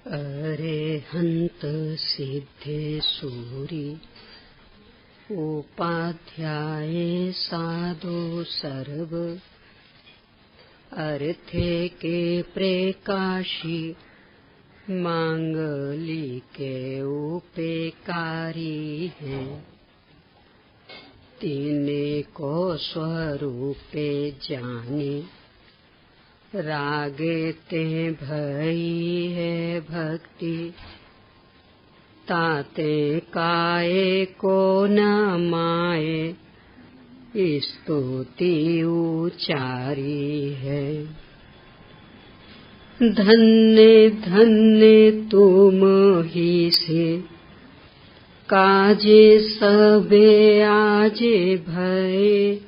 अरेहंत सिद्धेश्वरी उपाध्याय साधु सर्व अर्थे के प्रकाशी मांगली के उपेकारी हैं। तीने को स्वरूपे जाने रागे ते भई है भक्ति ताते काये को न माये स्तुति उचारी है। धन्य धन्य तुम ही से काजे सबे आजे भय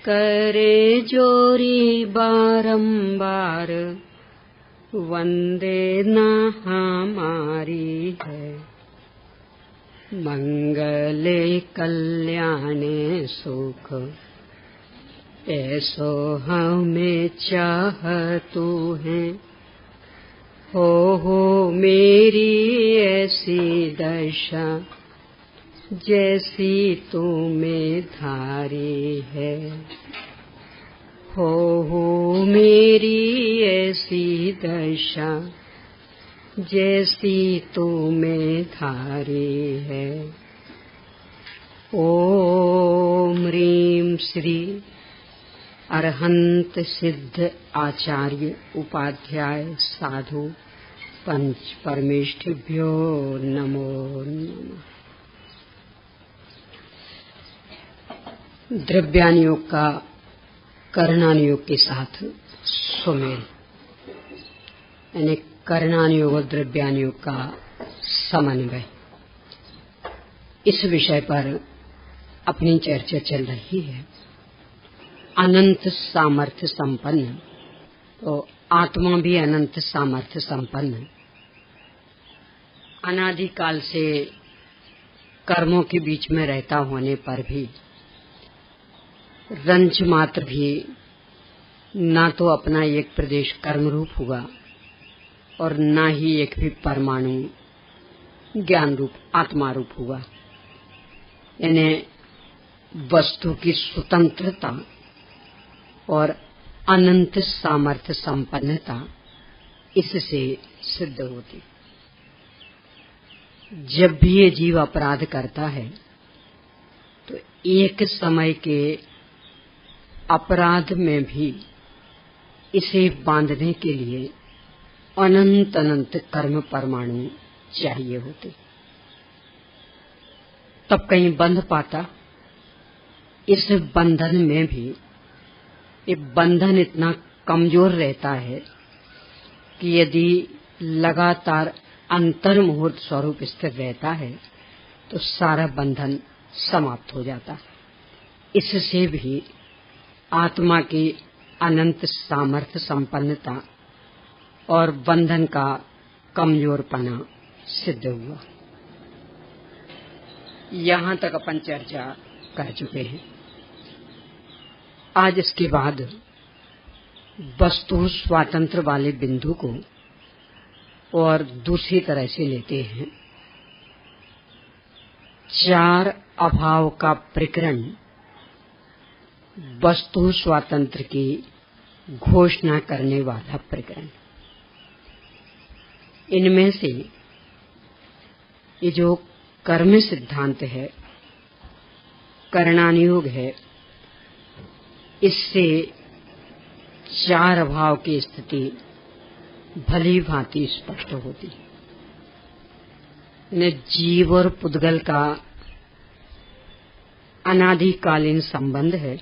करे जोरी बारंबार वंदे न हमारी है। मंगले कल्याणे सुख ऐसो हमें चाहतु है। हो मेरी ऐसी दशा जैसी तुम्हें धारी है। हो मेरी ऐसी दशा जैसी तुम्हें धारी है। ओम ह्रीं श्री अरहंत सिद्ध आचार्य उपाध्याय साधु पंच परमेष्ठिभ्यो नमो नमः। द्रव्यानुयोग का करणानुयोग के साथ सुमेल यानी करणानुयोग और द्रव्यानुयोग का समन्वय, इस विषय पर अपनी चर्चा चल रही है। अनंत सामर्थ्य संपन्न, तो आत्मा भी अनंत सामर्थ्य संपन्न, अनादिकाल से कर्मों के बीच में रहता होने पर भी रंच मात्र भी ना तो अपना एक प्रदेश कर्म रूप हुआ और ना ही एक भी परमाणु ज्ञान रूप आत्मा रूप हुआ। यानी वस्तु की स्वतंत्रता और अनंत सामर्थ्य संपन्नता इससे सिद्ध होती। जब भी ये जीव अपराध करता है तो एक समय के अपराध में भी इसे बांधने के लिए अनंत अनंत कर्म परमाणु चाहिए होते, तब कहीं बंध पाता। इस बंधन में भी ये बंधन इतना कमजोर रहता है कि यदि लगातार अंतर मुहूर्त स्वरूप स्थिर रहता है तो सारा बंधन समाप्त हो जाता है। इससे भी आत्मा की अनंत सामर्थ्य संपन्नता और बंधन का कमजोरपना सिद्ध हुआ। यहाँ तक अपन चर्चा कर चुके हैं। आज इसके बाद वस्तु स्वातंत्र वाले बिंदु को और दूसरी तरह से लेते हैं। चार अभाव का प्रकरण वस्तु स्वातंत्र की घोषणा करने वाला प्रकरण। इनमें से ये जो कर्म सिद्धांत है, करणानुयोग है, इससे चार अभाव की स्थिति भली भांति स्पष्ट होती। जीव और पुद्गल का अनादिकालीन संबंध है।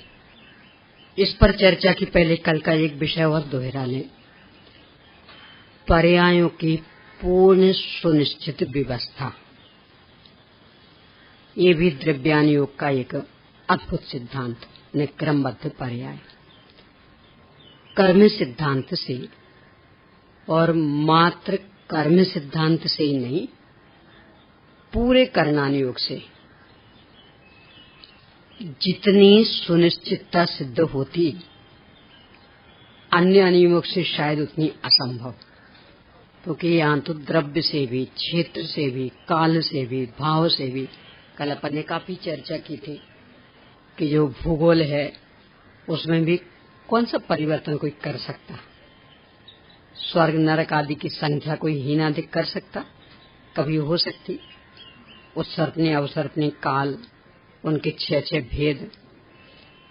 इस पर चर्चा की पहले कल का एक विषय और दोहरा लें। पर्यायों की पूर्ण सुनिश्चित व्यवस्था, ये भी द्रव्यानुयोग का एक अद्भुत सिद्धांत ने क्रमबद्ध पर्याय कर्म सिद्धांत से, और मात्र कर्म सिद्धांत से ही नहीं, पूरे करणानुयोग से जितनी सुनिश्चितता सिद्ध होती, अन्य अनुयोग से शायद उतनी असंभव। क्योंकि यहाँ तो द्रव्य से भी, क्षेत्र से भी, काल से भी, भाव से भी, कल अपन ने काफी चर्चा की थी कि जो भूगोल है उसमें भी कौन सा परिवर्तन कोई कर सकता। स्वर्ग नरक आदि की संख्या कोई हीनाधिक कर सकता, कभी हो सकती। उत्सर्पणी अवसर्पणी काल, उनके 6 भेद,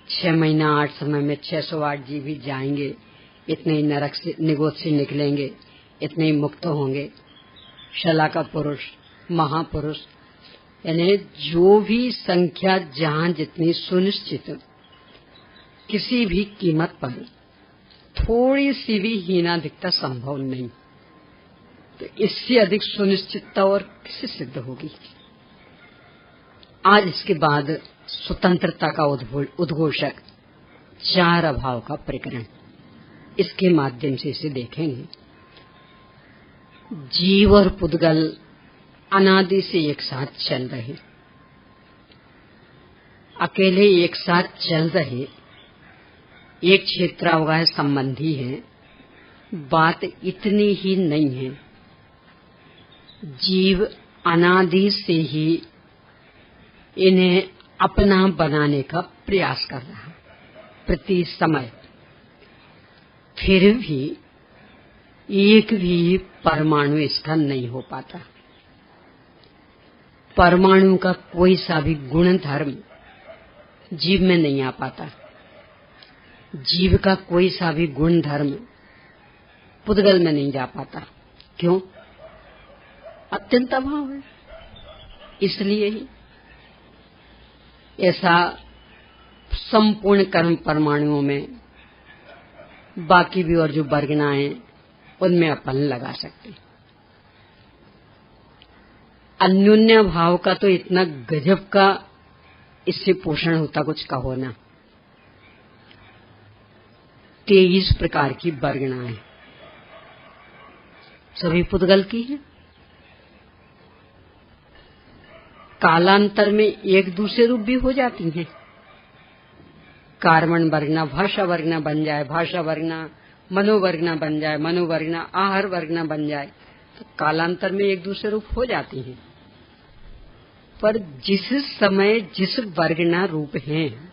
6 महीना 8 समय में 608 जीव भी जाएंगे, इतने ही नरक से निगोद से निकलेंगे, इतने ही मुक्त होंगे। शला का पुरुष, महापुरुष, यानी जो भी संख्या जहाँ जितनी सुनिश्चित, किसी भी कीमत पर थोड़ी सी भी हीनाधिकता संभव नहीं। तो इससे अधिक सुनिश्चितता और किससे सिद्ध होगी। आज इसके बाद स्वतंत्रता का उद्घोषक 4 अभाव का प्रकरण, इसके माध्यम से इसे देखेंगे। जीव और पुद्गल अनादि से एक साथ चल रहे, अकेले एक साथ चल रहे, एक क्षेत्रावगाह संबंधी है। बात इतनी ही नहीं है, जीव अनादि से ही इन्हें अपना बनाने का प्रयास कर रहा है प्रति समय। फिर भी एक भी परमाणु इसका नहीं हो पाता। परमाणु का कोई सा भी गुण धर्म जीव में नहीं आ पाता। जीव का कोई सा भी गुण धर्म पुद्गल में नहीं जा पाता। क्यों? अत्यंत अभाव है। इसलिए ही ऐसा संपूर्ण कर्म परमाणुओं में, बाकी भी और जो वर्गनाएं उनमें अपन लगा सकते। अन्योन्य भाव का तो इतना गजब का इससे पोषण होता, कुछ कहो ना। 23 प्रकार की वर्गनाएं सभी पुद्गल की है। कालांतर में एक दूसरे रूप भी हो जाती हैं। कार्बन वर्गना भाषा वर्गना बन जाए, भाषा वर्गना मनोवर्गना बन जाए, मनोवर्गना आहार वर्गना बन जाए, तो कालांतर में एक दूसरे रूप हो जाती हैं। पर जिस समय जिस वर्गना रूप हैं,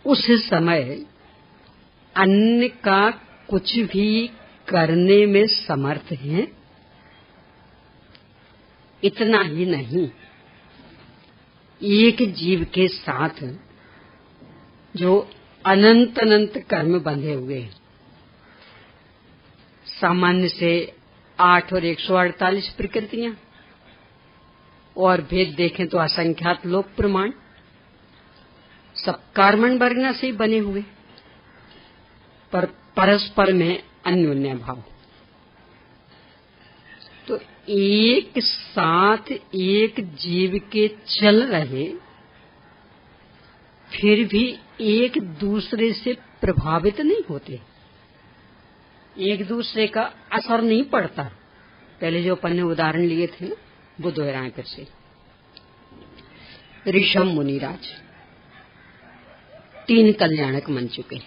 उस समय अन्य का कुछ भी करने में समर्थ हैं। इतना ही नहीं, एक जीव के साथ जो अनंत अनंत कर्म बंधे हुए हैं, सामान्य से 8 और 148 प्रकृतियां, और भेद देखें तो असंख्यात लोक प्रमाण, सब कार्बन वर्गना से ही बने हुए, पर परस्पर में अन्योन्य भाव। तो एक साथ एक जीव के चल रहे, फिर भी एक दूसरे से प्रभावित नहीं होते, एक दूसरे का असर नहीं पड़ता। पहले जो अपन ने उदाहरण लिए थे ना, वो दोहराएं फिर से। ऋषभ मुनिराज 3 कल्याणक मन चुके,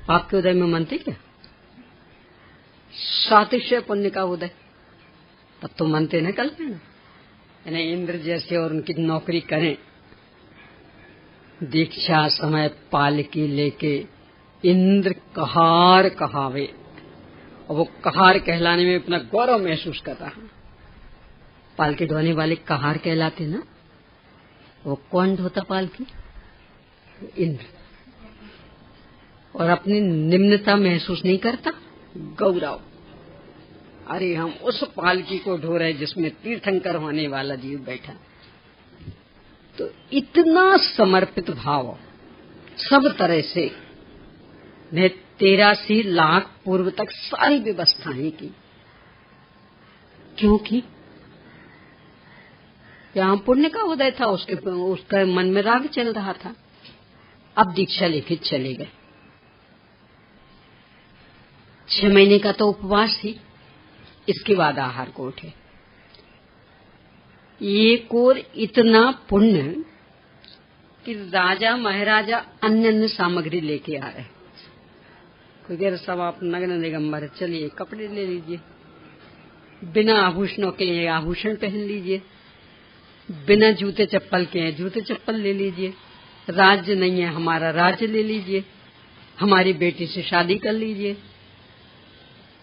पाप के उदय में मनते क्या? 700 पुण्य का उदय, तब तो मनते न कल्याण। यानी इंद्र जैसे और उनकी नौकरी करें, दीक्षा समय पालकी लेके इंद्र कहार कहावे, और वो कहार कहलाने में अपना गौरव महसूस कर रहा है। पालकी ढोने वाले कहार कहलाते ना। वो कौन ढोता पालकी? इंद्र। और अपनी निम्नता महसूस नहीं करता, गौरव। अरे हम उस पालकी को ढो रहे जिसमें तीर्थंकर होने वाला जीव बैठा। तो इतना समर्पित भाव सब तरह से, ने 83 लाख पूर्व तक सारी व्यवस्थाएं की। क्योंकि यहाँ पुण्य का उदय था, उसका मन में राग चल रहा था। अब दीक्षा लेके चले गए। 6 महीने का तो उपवास ही, इसके बाद आहार को उठे। एक और इतना पुण्य कि राजा महाराजा अन्य अन्य सामग्री लेके आ रहे। कोई कह रहा सब आप नग्न दिगंबर है, चलिए कपड़े ले लीजिए, बिना आभूषणों के लिए आभूषण पहन लीजिए, बिना जूते चप्पल के हैं जूते चप्पल ले लीजिए, राज्य नहीं है हमारा राज्य ले लीजिए, हमारी बेटी से शादी कर लीजिए।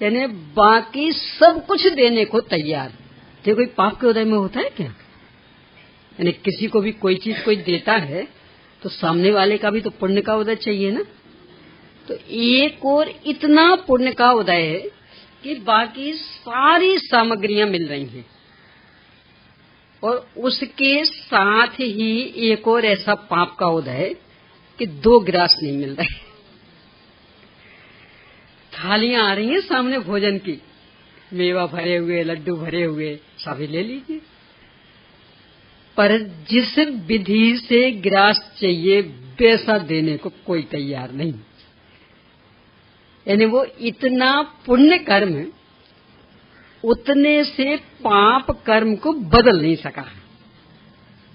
यानी बाकी सब कुछ देने को तैयार। तो कोई पाप के उदय में होता है क्या? यानी किसी को भी कोई चीज कोई देता है तो सामने वाले का भी तो पुण्य का उदय चाहिए ना। तो एक और इतना पुण्य का उदय है कि बाकी सारी सामग्रियां मिल रही हैं, और उसके साथ ही एक और ऐसा पाप का उदय है कि 2 गिलास नहीं मिल रहे। थालियां आ रही हैं सामने भोजन की, मेवा भरे हुए, लड्डू भरे हुए, सभी ले लीजिए, पर जिस विधि से गिलास चाहिए वैसा देने को कोई तैयार नहीं। यानी वो इतना पुण्य कर्म उतने से पाप कर्म को बदल नहीं सका।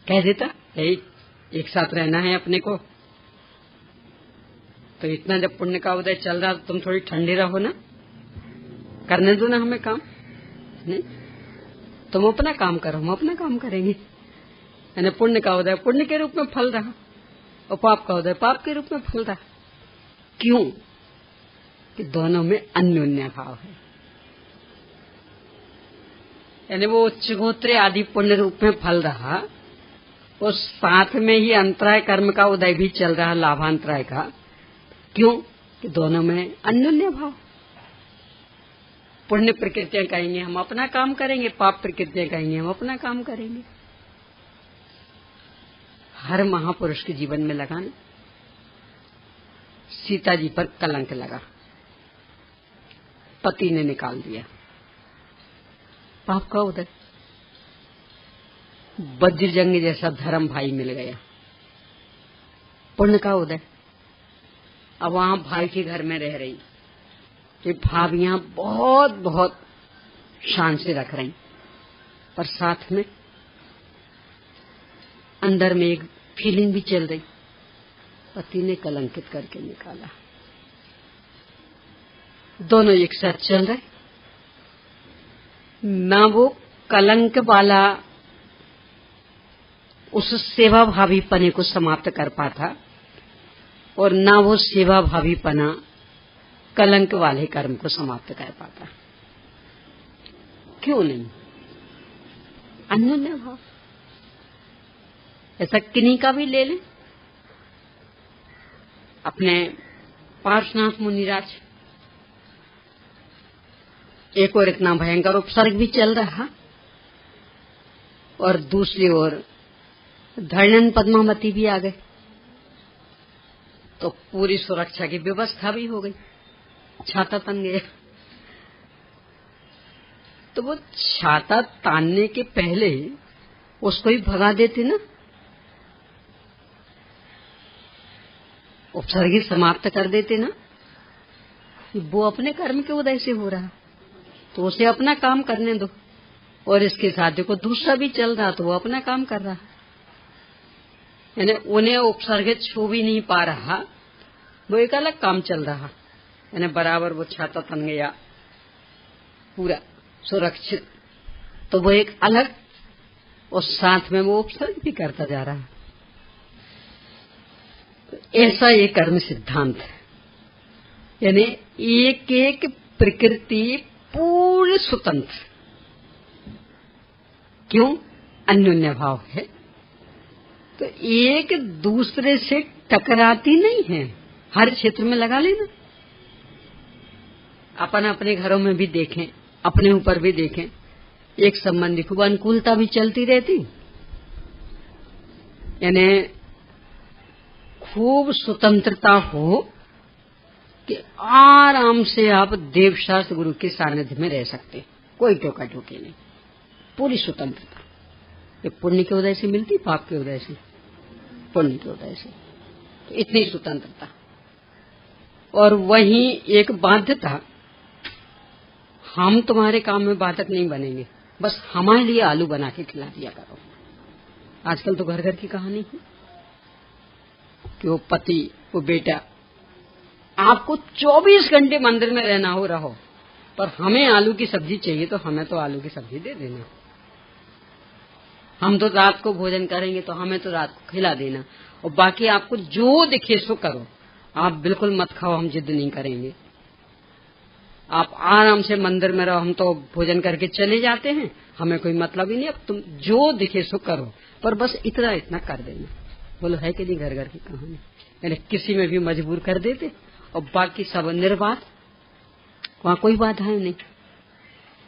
कह देता एक साथ रहना है अपने को, तो इतना जब पुण्य का उदय चल रहा तो तुम थोड़ी ठंडे रहो ना, करने दो ना हमें काम। नहीं, तुम अपना काम करो, हम अपना काम करेंगे। यानी पुण्य का उदय पुण्य के रूप में फल रहा और पाप का उदय पाप के रूप में फल रहा। क्यों? कि दोनों में अन्योन्य भाव है। यानी वो उच्चगोत्र आदि पुण्य रूप में फल रहा और साथ में ही अंतराय कर्म का उदय भी चल रहा, लाभांतराय का। क्यों? कि दोनों में अन्योन्य भाव। पुण्य प्रकृतियां कहेंगे हम अपना काम करेंगे, पाप प्रकृतियां कहेंगे हम अपना काम करेंगे। हर महापुरुष के जीवन में लगा ना, सीता जी पर कलंक लगा, पति ने निकाल दिया, पाप का उदय। वज्रजंग जैसा धर्म भाई मिल गया, पुण्य का उदय। अब वहां भाई के घर में रह रही, ये भाभियां बहुत बहुत शान से रख रही, पर साथ में अंदर में एक फीलिंग भी चल रही, पति ने कलंकित करके निकाला। दोनों एक साथ चल रहे, ना वो कलंक वाला उस सेवा भावीपने को समाप्त कर पाता और ना वो सेवा भावीपना कलंक वाले कर्म को समाप्त कर पाता। क्यों नहीं? अन्योन्य भाव। ऐसा किन्हीं का भी ले लें, अपने पार्श्वनाथ मुनिराज, एक और इतना भयंकर उपसर्ग भी चल रहा और दूसरी ओर धर्णन पद्मावती भी आ गए, तो पूरी सुरक्षा की व्यवस्था भी हो गई, छाता तन गया। तो वो छाता तानने के पहले उसको ही भगा देते ना, उपसर्ग ही समाप्त कर देते ना। वो अपने कर्म के उदय से हो रहा तो उसे अपना काम करने दो, और इसके साथ देखो दूसरा भी चल रहा तो वो अपना काम कर रहा। यानी उन्हें उपसर्ग छू भी नहीं पा रहा, वो एक अलग काम चल रहा। यानी बराबर वो छाता तन गया पूरा सुरक्षित, तो वो एक अलग, और साथ में वो उपसर्ग भी करता जा रहा। ऐसा ये कर्म सिद्धांत है। यानी एक एक प्रकृति पूरी स्वतंत्र। क्यों? अन्योन्य भाव है, तो एक दूसरे से टकराती नहीं है। हर क्षेत्र में लगा लेना, अपन अपने घरों में भी देखें, अपने ऊपर भी देखें, एक संबंधी खूब अनुकूलता भी चलती रहती, यानी खूब स्वतंत्रता हो कि आराम से आप देवशास्त्र गुरु के सानिध्य में रह सकते, कोई टोका टोकी नहीं, पूरी स्वतंत्रता। ये पुण्य के उदय से मिलती, पाप के उदय से, पुण्य के उदय से, तो इतनी स्वतंत्रता। और वहीं एक बाध्यता, हम तुम्हारे काम में बाधक नहीं बनेंगे, बस हमारे लिए आलू बना के खिला दिया करो। आजकल तो घर घर की कहानी है कि वो पति वो बेटा आपको 24 घंटे मंदिर में रहना हो रहो, पर हमें आलू की सब्जी चाहिए तो हमें तो आलू की सब्जी दे देना। हम तो रात को भोजन करेंगे तो हमें तो रात को खिला देना, और बाकी आपको जो दिखे सो करो। आप बिल्कुल मत खाओ, हम जिद नहीं करेंगे। आप आराम से मंदिर में रहो, हम तो भोजन करके चले जाते हैं, हमें कोई मतलब ही नहीं। अब तुम जो दिखे सो करो, पर बस इतना इतना कर देना। बोलो है कि नहीं घर घर की कहानी? यानी किसी में भी मजबूर कर देते और बाकी सब निर्बाध, वहां कोई बाधाएं नहीं।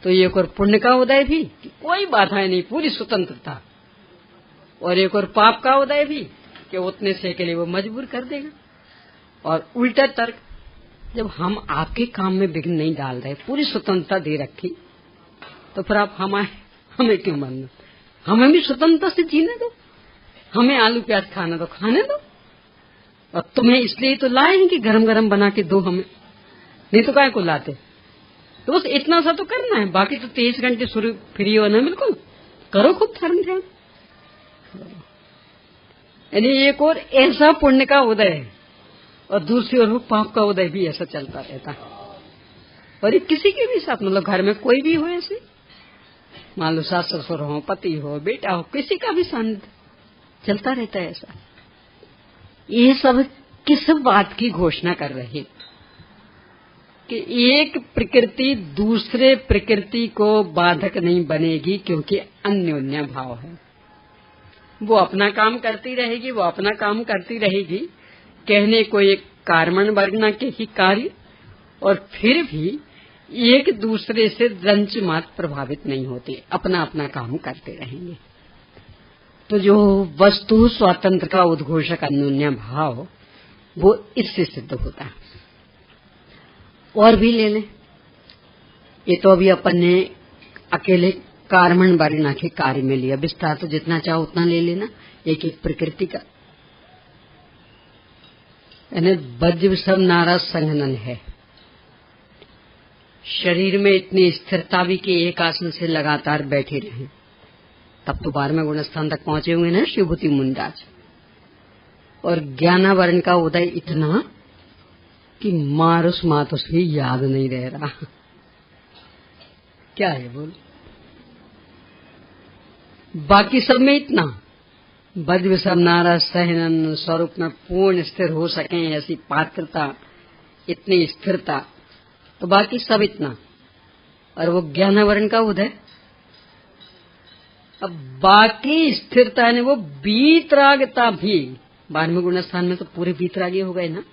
तो एक और पुण्य का उदय भी कि कोई बाधाएं नहीं, पूरी स्वतंत्रता, और एक और पाप का उदय भी कि उतने से के लिए वो मजबूर कर देगा। और उल्टा तर्क, जब हम आपके काम में विघ्न नहीं डाल रहे, पूरी स्वतंत्रता दे रखी, तो फिर आप हमें क्यों मानना? हमें भी स्वतंत्रता से जीने दो, हमें आलू प्याज खाना तो खाने दो। और तुम्हें इसलिए तो लाए हैं कि गरम गरम बना के दो हमें, नहीं तो काय को लाते। तो बस इतना सा तो करना है, बाकी तो 23 घंटे सूर्य फ्री होना, बिल्कुल करो खूब धर्म ध्यान। यानी एक और ऐसा पुण्य का उदय है और दूसरी ओर वो पाप का उदय भी ऐसा चलता रहता है। और ये किसी के भी साथ, मतलब घर में कोई भी हो ऐसे, मान लो सास ससुर हो, पति हो, बेटा हो, किसी का भी सानिध्य चलता रहता है ऐसा। ये सब किस बात की घोषणा कर रहे कि एक प्रकृति दूसरे प्रकृति को बाधक नहीं बनेगी, क्योंकि अन्योन्य भाव है। वो अपना काम करती रहेगी, वो अपना काम करती रहेगी, कहने को एक कार्मण वर्गना के ही कार्य, और फिर भी एक दूसरे से रंच मात्र प्रभावित नहीं होते, अपना अपना काम करते रहेंगे। तो जो वस्तु स्वातंत्र का उद्घोषक अन्योन्य भाव, वो इससे सिद्ध होता है। और भी ले लें, ये तो अभी अपन ने अकेले कार्मण वर्णना के कार्य में लिया, विस्तार तो जितना चाहो उतना ले लेना, एक एक प्रकृति का। यानी वज्र सब नारा संघनन है, शरीर में इतनी स्थिरता भी कि एक आसन से लगातार बैठे रहें, तब तो 12वें गुणस्थान तक पहुंचे हुए ना शिवभूति मुंडाज। और ज्ञानावरण का उदय इतना कि मारुस मातुस भी याद नहीं रह रहा। क्या है बोल? बाकी सब में इतना वज्र सब नारा सहनन, स्वरूप में पूर्ण स्थिर हो सके ऐसी पात्रता, इतनी स्थिरता, तो बाकी सब इतना। और वो ज्ञानावरण का उदय, अब बाकी स्थिरता ने वो वीतरागता भी, 12वें गुणस्थान में तो पूरे वीतरागी हो गए ना,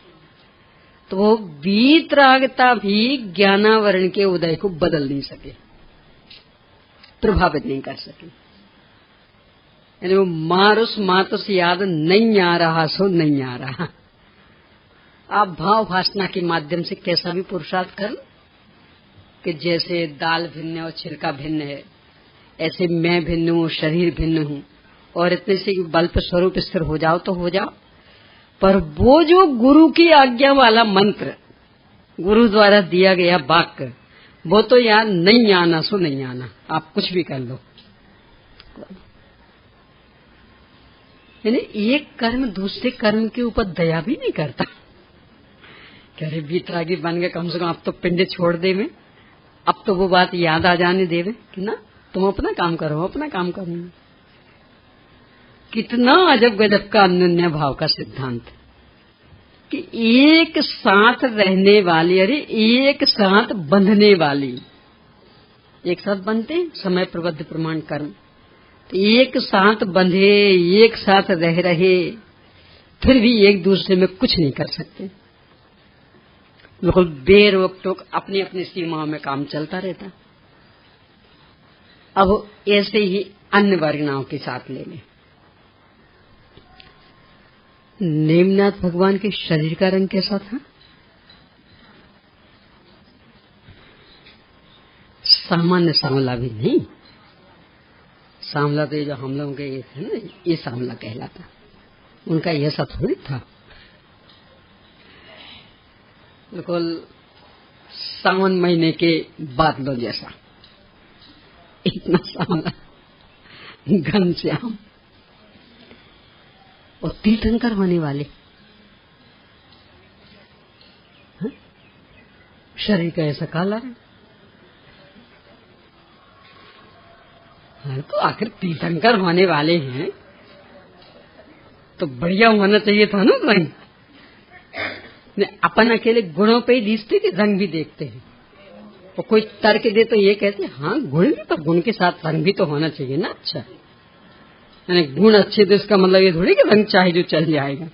तो वो वीतरागता भी ज्ञानावरण के उदय को बदल नहीं सके, प्रभावित नहीं कर सके। यानी वो मारुस मातुस याद नहीं आ रहा सो नहीं आ रहा। आप भाव भाषणा के माध्यम से कैसा भी पुरुषार्थ कर, कि जैसे दाल भिन्न और छिलका भिन्न है, ऐसे मैं भिन्न हूँ, शरीर भिन्न हूँ, और इतने से बल पर स्वरूप स्थिर हो जाओ तो हो जाओ। पर वो जो गुरु की आज्ञा वाला मंत्र, गुरु द्वारा दिया गया वाक्य, वो तो यार नहीं आना सो नहीं आना, आप कुछ भी कर लो। यानी एक कर्म दूसरे कर्म के ऊपर दया भी नहीं करता। कह रहे वीतरागी बन गए, कम से कम अब तो पिंड छोड़ दे में, अब तो वो बात याद आ जाने देवे कि ना तुम अपना काम करो, अपना काम करो। कितना अजब गजब का अन्योन्य भाव का सिद्धांत कि एक साथ रहने वाली, अरे एक साथ बंधने वाली, एक साथ बनते समय प्रबद्ध प्रमाण कर्म, तो एक साथ बंधे, एक साथ रह रहे, फिर भी एक दूसरे में कुछ नहीं कर सकते, बिल्कुल बेरोक टोक अपनी अपनी सीमाओं में काम चलता रहता। अब ऐसे ही अन्य वर्गनाओं के साथ ले लें। नेमनाथ भगवान के शरीर का रंग कैसा था? सामान्य सांवला भी नहीं, सांवला तो ये जो हम लोगों के ये है ना, ये सांवला कहलाता, उनका यह सब थोड़ी था। बिल्कुल सावन महीने के बादलों जैसा, इतना सांवला, घनश्याम और तीर्थंकर होने वाले। शरीर का ऐसा काला है। हाँ, तो आखिर तीर्थंकर होने वाले हैं तो बढ़िया होना चाहिए था ना रंग। अपन अकेले गुणों पे ही दिखते कि रंग भी देखते हैं। और कोई तर्क दे तो ये कहते हाँ गुण भी, तो गुण के साथ रंग भी तो होना चाहिए ना। अच्छा, यानी गुण अच्छे तो इसका मतलब ये थोड़ी कि रंग चाहे जो चल जाएगा।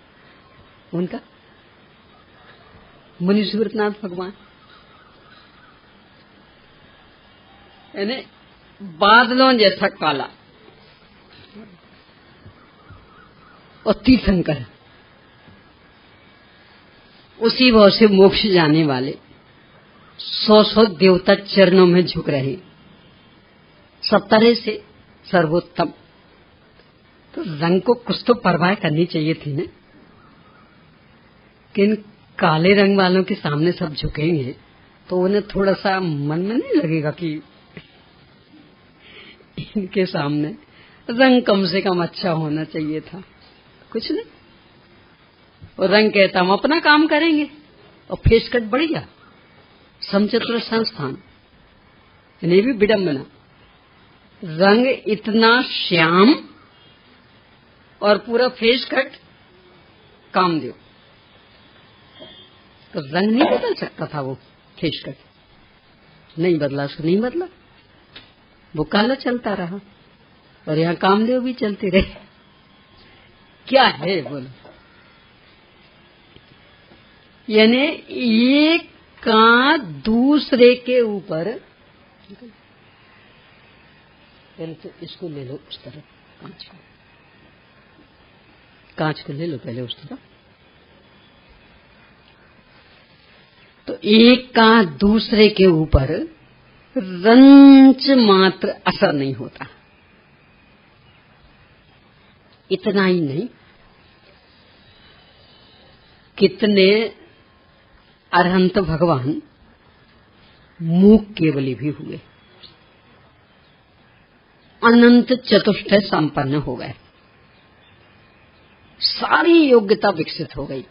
उनका मुनि सूरतनाथ भगवान यानी बादलों जैसा काला और तीर्थंकर, उसी भाव से मोक्ष जाने वाले 100 देवता चरणों में झुक रहे, सब तरह से सर्वोत्तम। तो रंग को कुछ तो परवाह करनी चाहिए थी ना। कि इन काले रंग वालों के सामने सब झुकेंगे तो उन्हें थोड़ा सा मन में नहीं लगेगा कि इनके सामने रंग कम से कम अच्छा होना चाहिए था। कुछ नहीं, और रंग कहता हम अपना काम करेंगे और फेस कट बढ़िया, समचतुर संस्थान, ये भी विडंबना। रंग इतना श्याम और पूरा फेस कट काम दो, तो रंग नहीं बदल सकता था। वो फेस कट नहीं बदला, उसको नहीं बदला, वो काला चलता रहा। और यहाँ कामदेव भी चलते रहे। क्या है बोलो, यानी एक का दूसरे के ऊपर। पहले तो इसको ले लो उस तरफ, कांच को ले लो पहले उस तरफ। तो एक का दूसरे के ऊपर रंच मात्र असर नहीं होता। इतना ही नहीं, कितने अरहंत भगवान मूक केवली भी हुए, अनंत चतुष्ट संपन्न हो गए, सारी योग्यता विकसित हो गई।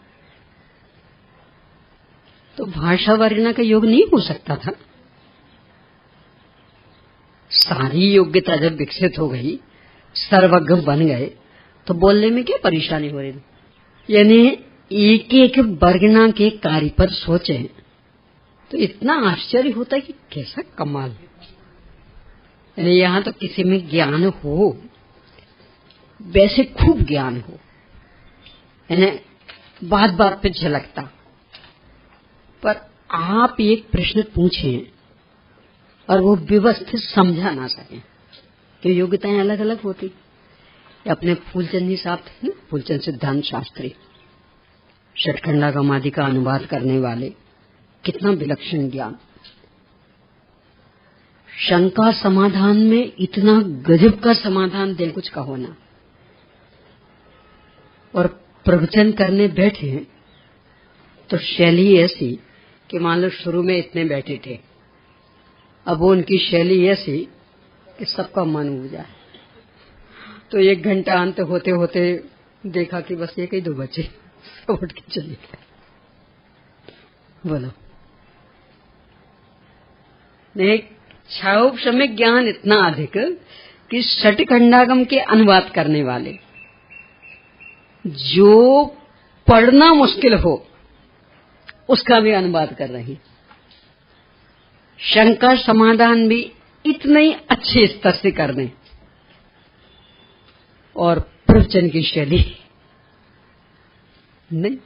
तो भाषा वर्णना का योग नहीं हो सकता था। सारी योग्यता जब विकसित हो गई, सर्वज्ञ बन गए, तो बोलने में क्या परेशानी हो रही थी। यानी एक एक वर्णना के कार्य पर सोचे तो इतना आश्चर्य होता है कि कैसा कमाल। यानी यहाँ तो किसी में ज्ञान हो, वैसे खूब ज्ञान हो, यानी बात बात पे झलकता। पर आप एक प्रश्न पूछें और वो व्यवस्थित समझा ना सकें, कि योग्यताएं अलग अलग होती। अपने फूलचंद जी साहब थे, फूलचंद सिद्धांत शास्त्री, षटखंडागम आदि का अनुवाद करने वाले, कितना विलक्षण ज्ञान। शंका समाधान में इतना गजब का समाधान दे, कुछ का होना। और प्रवचन करने बैठे हैं तो शैली ऐसी कि मान लो शुरू में इतने बैठे थे, अब वो उनकी शैली ऐसी कि सबका मन उब जाए। तो 1 घंटा अंत होते होते देखा कि बस एक ही 2 बचे, सब उठ के चले गए। बोलो, नहीं छायोपशम्य ज्ञान इतना अधिक कि षटखंडागम के अनुवाद करने वाले, जो पढ़ना मुश्किल हो उसका भी अनुवाद कर रही, शंका समाधान भी इतने ही अच्छे स्तर से कर दें, और प्रवचन की शैली नहीं।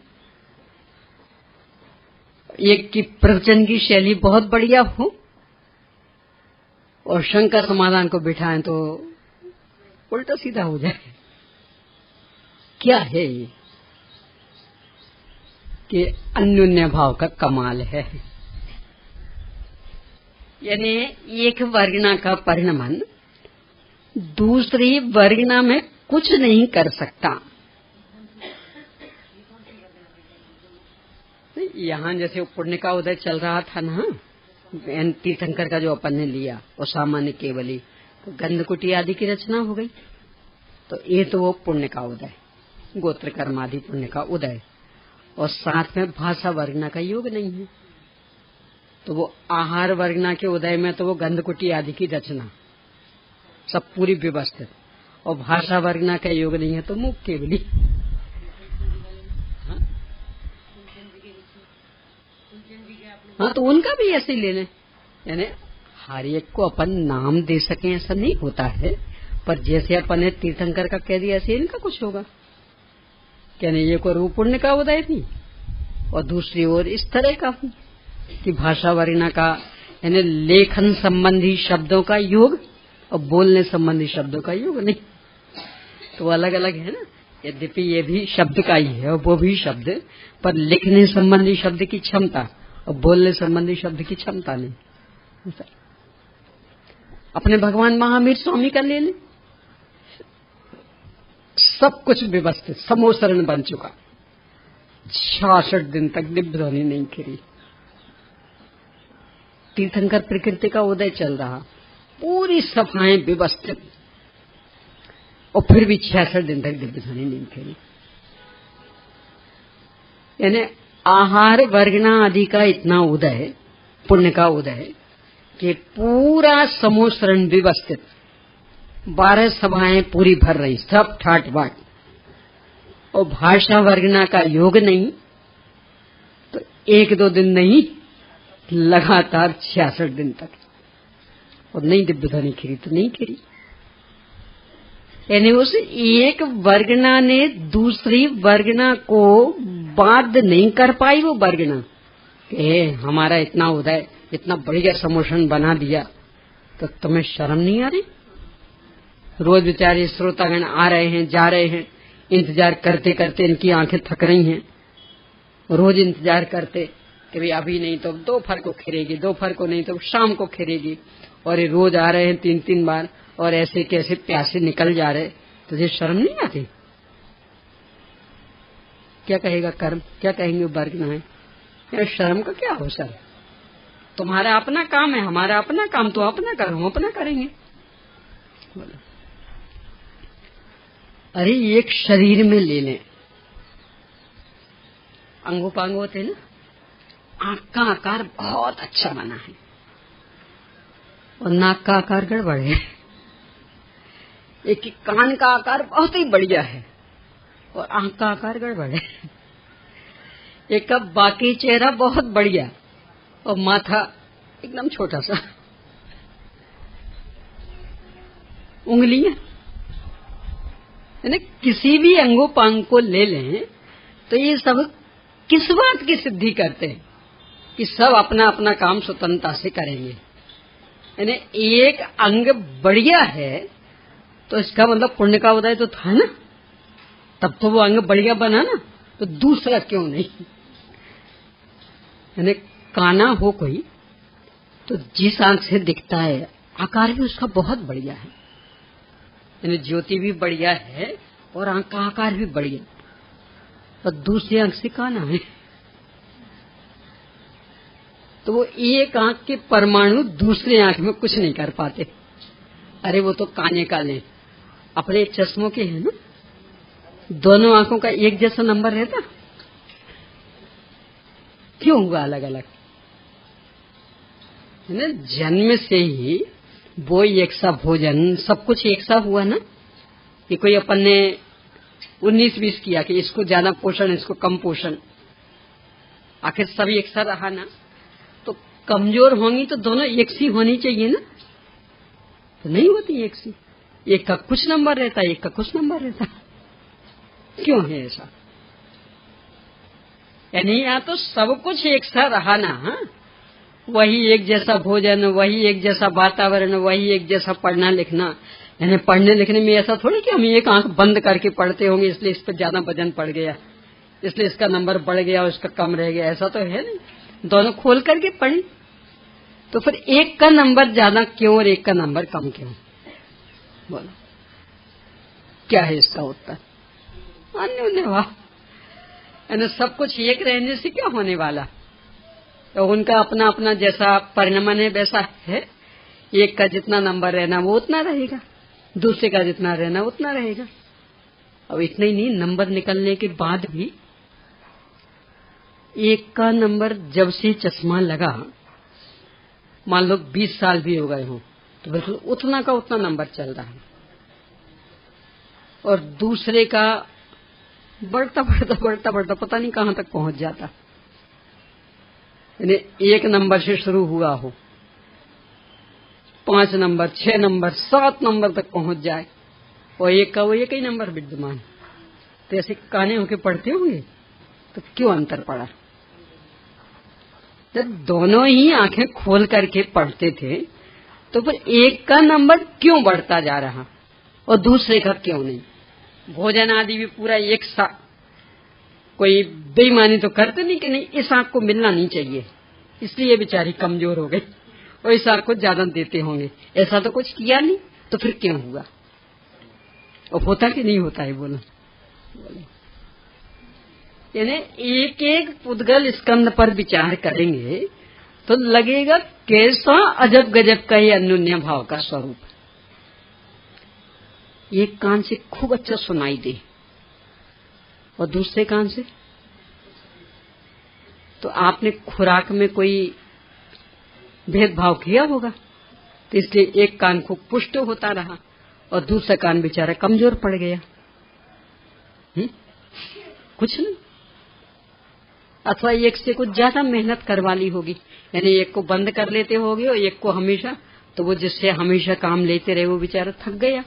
एक की प्रवचन की शैली बहुत बढ़िया हो और शंका समाधान को बिठाएं तो उल्टा सीधा हो जाए। क्या है ये कि अन्योन्य भाव का कमाल है। यानी एक वर्णना का परिणमन दूसरी वर्णना में कुछ नहीं कर सकता। यहाँ जैसे पुण्य का उदय चल रहा था ना, तीर्थंकर का जो अपन ने लिया वो सामान्य केवली, तो गंधकुटी आदि की रचना हो गई। तो ये तो वो पुण्य का उदय, गोत्र कर्म आदि पुण्य का उदय, और साथ में भाषा वर्णना का योग नहीं है। तो वो आहार वर्गना के उदय में तो वो गंधकुटी आदि की रचना सब पूरी व्यवस्थित, और भाषा वर्गना का योग नहीं है तो मुख केवली। हाँ, तो उनका भी ऐसे ही लेने, यानी हर एक को अपन नाम दे सके ऐसा नहीं होता है, पर जैसे अपन ने तीर्थंकर का कह दिया ऐसे इनका कुछ होगा। कहने ये को रूप पुण्य का उदय भी, और दूसरी ओर इस तरह का कि भाषा वर्णा का यानी लेखन संबंधी शब्दों का योग और बोलने संबंधी शब्दों का योग नहीं, तो अलग अलग है ना। यद्यपि ये भी शब्द का ही है और वो भी शब्द, पर लिखने संबंधी शब्द की क्षमता और बोलने संबंधी शब्द की क्षमता नहीं। अपने भगवान महावीर स्वामी का ले लें, सब कुछ व्यवस्थित समोसरण बन चुका, 66 दिन तक दिव्य ध्वनि नहीं खिरी। तीर्थंकर प्रकृति का उदय चल रहा, पूरी सभाएं व्यवस्थित, और फिर भी 66 दिन तक दिव्य ध्वनि नहीं खिरी। यानी आहार वर्गना आदि का इतना उदय, पुण्य का उदय, कि पूरा समोसरण व्यवस्थित, 12 सभाएं पूरी भर रही, सब ठाट बाट, और भाषा वर्गना का योग नहीं, तो 1-2 दिन नहीं, लगातार 66 दिन तक, और नहीं दिव्य ध्वनि खिरी तो नहीं खिरी। यानी उस एक वर्गना ने दूसरी वर्गना को बाध्य नहीं कर पाई। वो वर्गना कि हमारा इतना उदय, इतना बढ़िया समोषण बना दिया, तो तुम्हें शर्म नहीं आ रही? रोज बेचारे श्रोतागण आ रहे हैं, जा रहे हैं, इंतजार करते करते इनकी आंखें थक रही हैं, रोज इंतजार करते कि भाई अभी नहीं तो दोपहर को खिरेगी, दोपहर को नहीं तो शाम को खिरेगी, और ये रोज आ रहे हैं 3-3 बार, और ऐसे कैसे प्यासे निकल जा रहे, तुझे शर्म नहीं आती? क्या कहेगा कर्म, क्या कहेंगे वर्गना है? यार शर्म का क्या अवसर? तुम्हारा अपना काम है, हमारा अपना काम, तो अपना करो, हम अपना करेंगे। अरे एक शरीर में ले लें, अंगोपांग होते ना, आंख का आकार बहुत अच्छा बना है और नाक का आकार गड़बड़ है, एक कान का आकार बहुत ही बढ़िया है और आंख का आकार गड़बड़ है, एक का बाकी चेहरा बहुत बढ़िया और माथा एकदम छोटा सा, उंगलियां, यानी किसी भी अंगोपांग को ले लें तो ये सब किस बात की सिद्धि करते हैं कि सब अपना अपना काम स्वतंत्रता से करेंगे। यानी एक अंग बढ़िया है तो इसका मतलब पुण्य का उदय तो था ना, तब तो वो अंग बढ़िया बना ना, तो दूसरा क्यों नहीं? यानी काना हो कोई तो जिस आंख से दिखता है आकार भी उसका बहुत बढ़िया है, यानी ज्योति भी बढ़िया है और आंख का आकार भी बढ़िया, और दूसरी आंख से काना है तो वो एक आंख के परमाणु दूसरी आंख में कुछ नहीं कर पाते। अरे वो तो काने का ले, अपने चश्मों के हैं ना, दोनों आंखों का एक जैसा नंबर रहता, क्यों हुआ अलग अलग? है ना, जन्म से ही वो एक सा भोजन सब कुछ एक सा हुआ ना, कि कोई अपन ने 19-20 किया कि इसको ज्यादा पोषण इसको कम पोषण, आखिर सभी एक सा रहा ना, तो कमजोर होंगी तो दोनों एक सी होनी चाहिए ना, तो नहीं होती एक सी, एक का कुछ नंबर रहता है एक का कुछ नंबर रहता, क्यों है ऐसा? यानी यहाँ तो सब कुछ एक सा रहा ना, हा? वही एक जैसा भोजन, वही एक जैसा वातावरण, वही एक जैसा पढ़ना लिखना। यानी पढ़ने लिखने में ऐसा थोड़ी कि हम एक आंख बंद करके पढ़ते होंगे इसलिए इस पर ज्यादा वजन पड़ गया, इसलिए इसका नंबर बढ़ गया और इसका कम रह गया, ऐसा तो है नहीं, दोनों खोल करके पढ़ें। तो फिर एक का नंबर ज्यादा क्यों और एक का नंबर कम क्यों? बोलो क्या है इसका उत्तर? अन्योन्य भाव, यानी सब कुछ एक रहने से क्या होने वाला? तो उनका अपना अपना जैसा परिणमन है वैसा है, एक का जितना नंबर रहना वो उतना रहेगा, दूसरे का जितना रहना उतना रहेगा। अब इतना ही नहीं, नंबर निकलने के बाद भी एक का नंबर जब से चश्मा लगा मान लो 20 साल भी हो गए हों तो बिल्कुल उतना का उतना नंबर चल रहा है, और दूसरे का बढ़ता बढ़ता बढ़ता बढ़ता पता नहीं कहां तक पहुंच जाता। यानी 1 नंबर से शुरू हुआ हो, 5 नंबर, 6 नंबर, 7 नंबर तक पहुंच जाए, और एक का वो एक ही नंबर विद्यमान। तो ऐसे काने होके पढ़ते होंगे तो क्यों अंतर पड़ा? जब दोनों ही आंखें खोल करके पढ़ते थे तो फिर एक का नंबर क्यों बढ़ता जा रहा और दूसरे का क्यों नहीं? भोजन आदि भी पूरा एक सा, कोई बेईमानी तो करते नहीं कि नहीं इस आंख को मिलना नहीं चाहिए, इसलिए बेचारी कमजोर हो गई, और इस आंख को ज्यादा देते होंगे। ऐसा तो कुछ किया नहीं, तो फिर क्यों हुआ? और होता कि नहीं होता है? बोलो। यानी एक एक पुद्गल स्कंद पर विचार करेंगे तो लगेगा कैसा अजब गजब का ये अन्योन्य भाव का स्वरूप। एक कान से खूब अच्छा सुनाई दे और दूसरे कान से तो आपने खुराक में कोई भेदभाव किया होगा, तो इसलिए एक कान को पुष्ट होता रहा और दूसरा कान बेचारा कमजोर पड़ गया। कुछ नहीं। अथवा एक से कुछ ज्यादा मेहनत करवा ली होगी, यानी एक को बंद कर लेते होगे और एक को हमेशा, तो वो जिससे हमेशा काम लेते रहे वो बेचारा थक गया,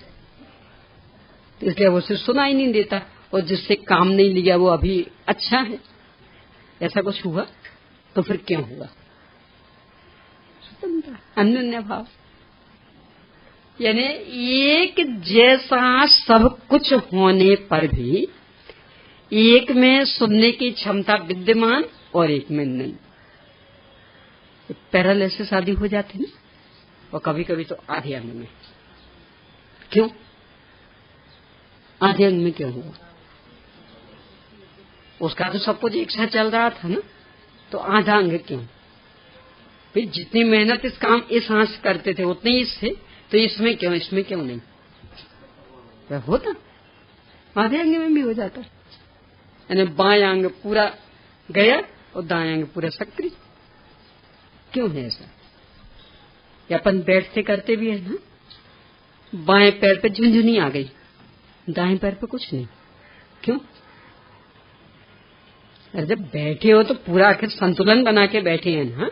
तो इसलिए वो उसे सुनाई नहीं देता, और जिससे काम नहीं लिया वो अभी अच्छा है। ऐसा कुछ हुआ तो फिर क्यों हुआ? अन्योन्य भाव, यानी एक जैसा सब कुछ होने पर भी एक में सुनने की क्षमता विद्यमान और एक में नहीं। पैरालिसिस शादी हो जाती ना, और कभी कभी तो आधे अंग में। क्यों आधे अंग में क्यों हुआ? उसका तो सब कुछ एक साथ चल रहा था ना, तो आधा अंग क्यों? फिर जितनी मेहनत इस काम इस हाथ से करते थे उतनी इससे, तो इसमें क्यों, इसमें क्यों नहीं? वह होता आधे अंग में भी हो जाता, यानी बाएं अंग पूरा गया और दाएं अंग पूरा सक्रिय। क्यों है ऐसा? या अपन बैठते करते भी है ना, बाएं पैर पे झुंझुनी आ गई, दाएं पैर पे कुछ नहीं। क्यों? अरे जब बैठे हो तो पूरा आखिर संतुलन बना के बैठे हैं ना,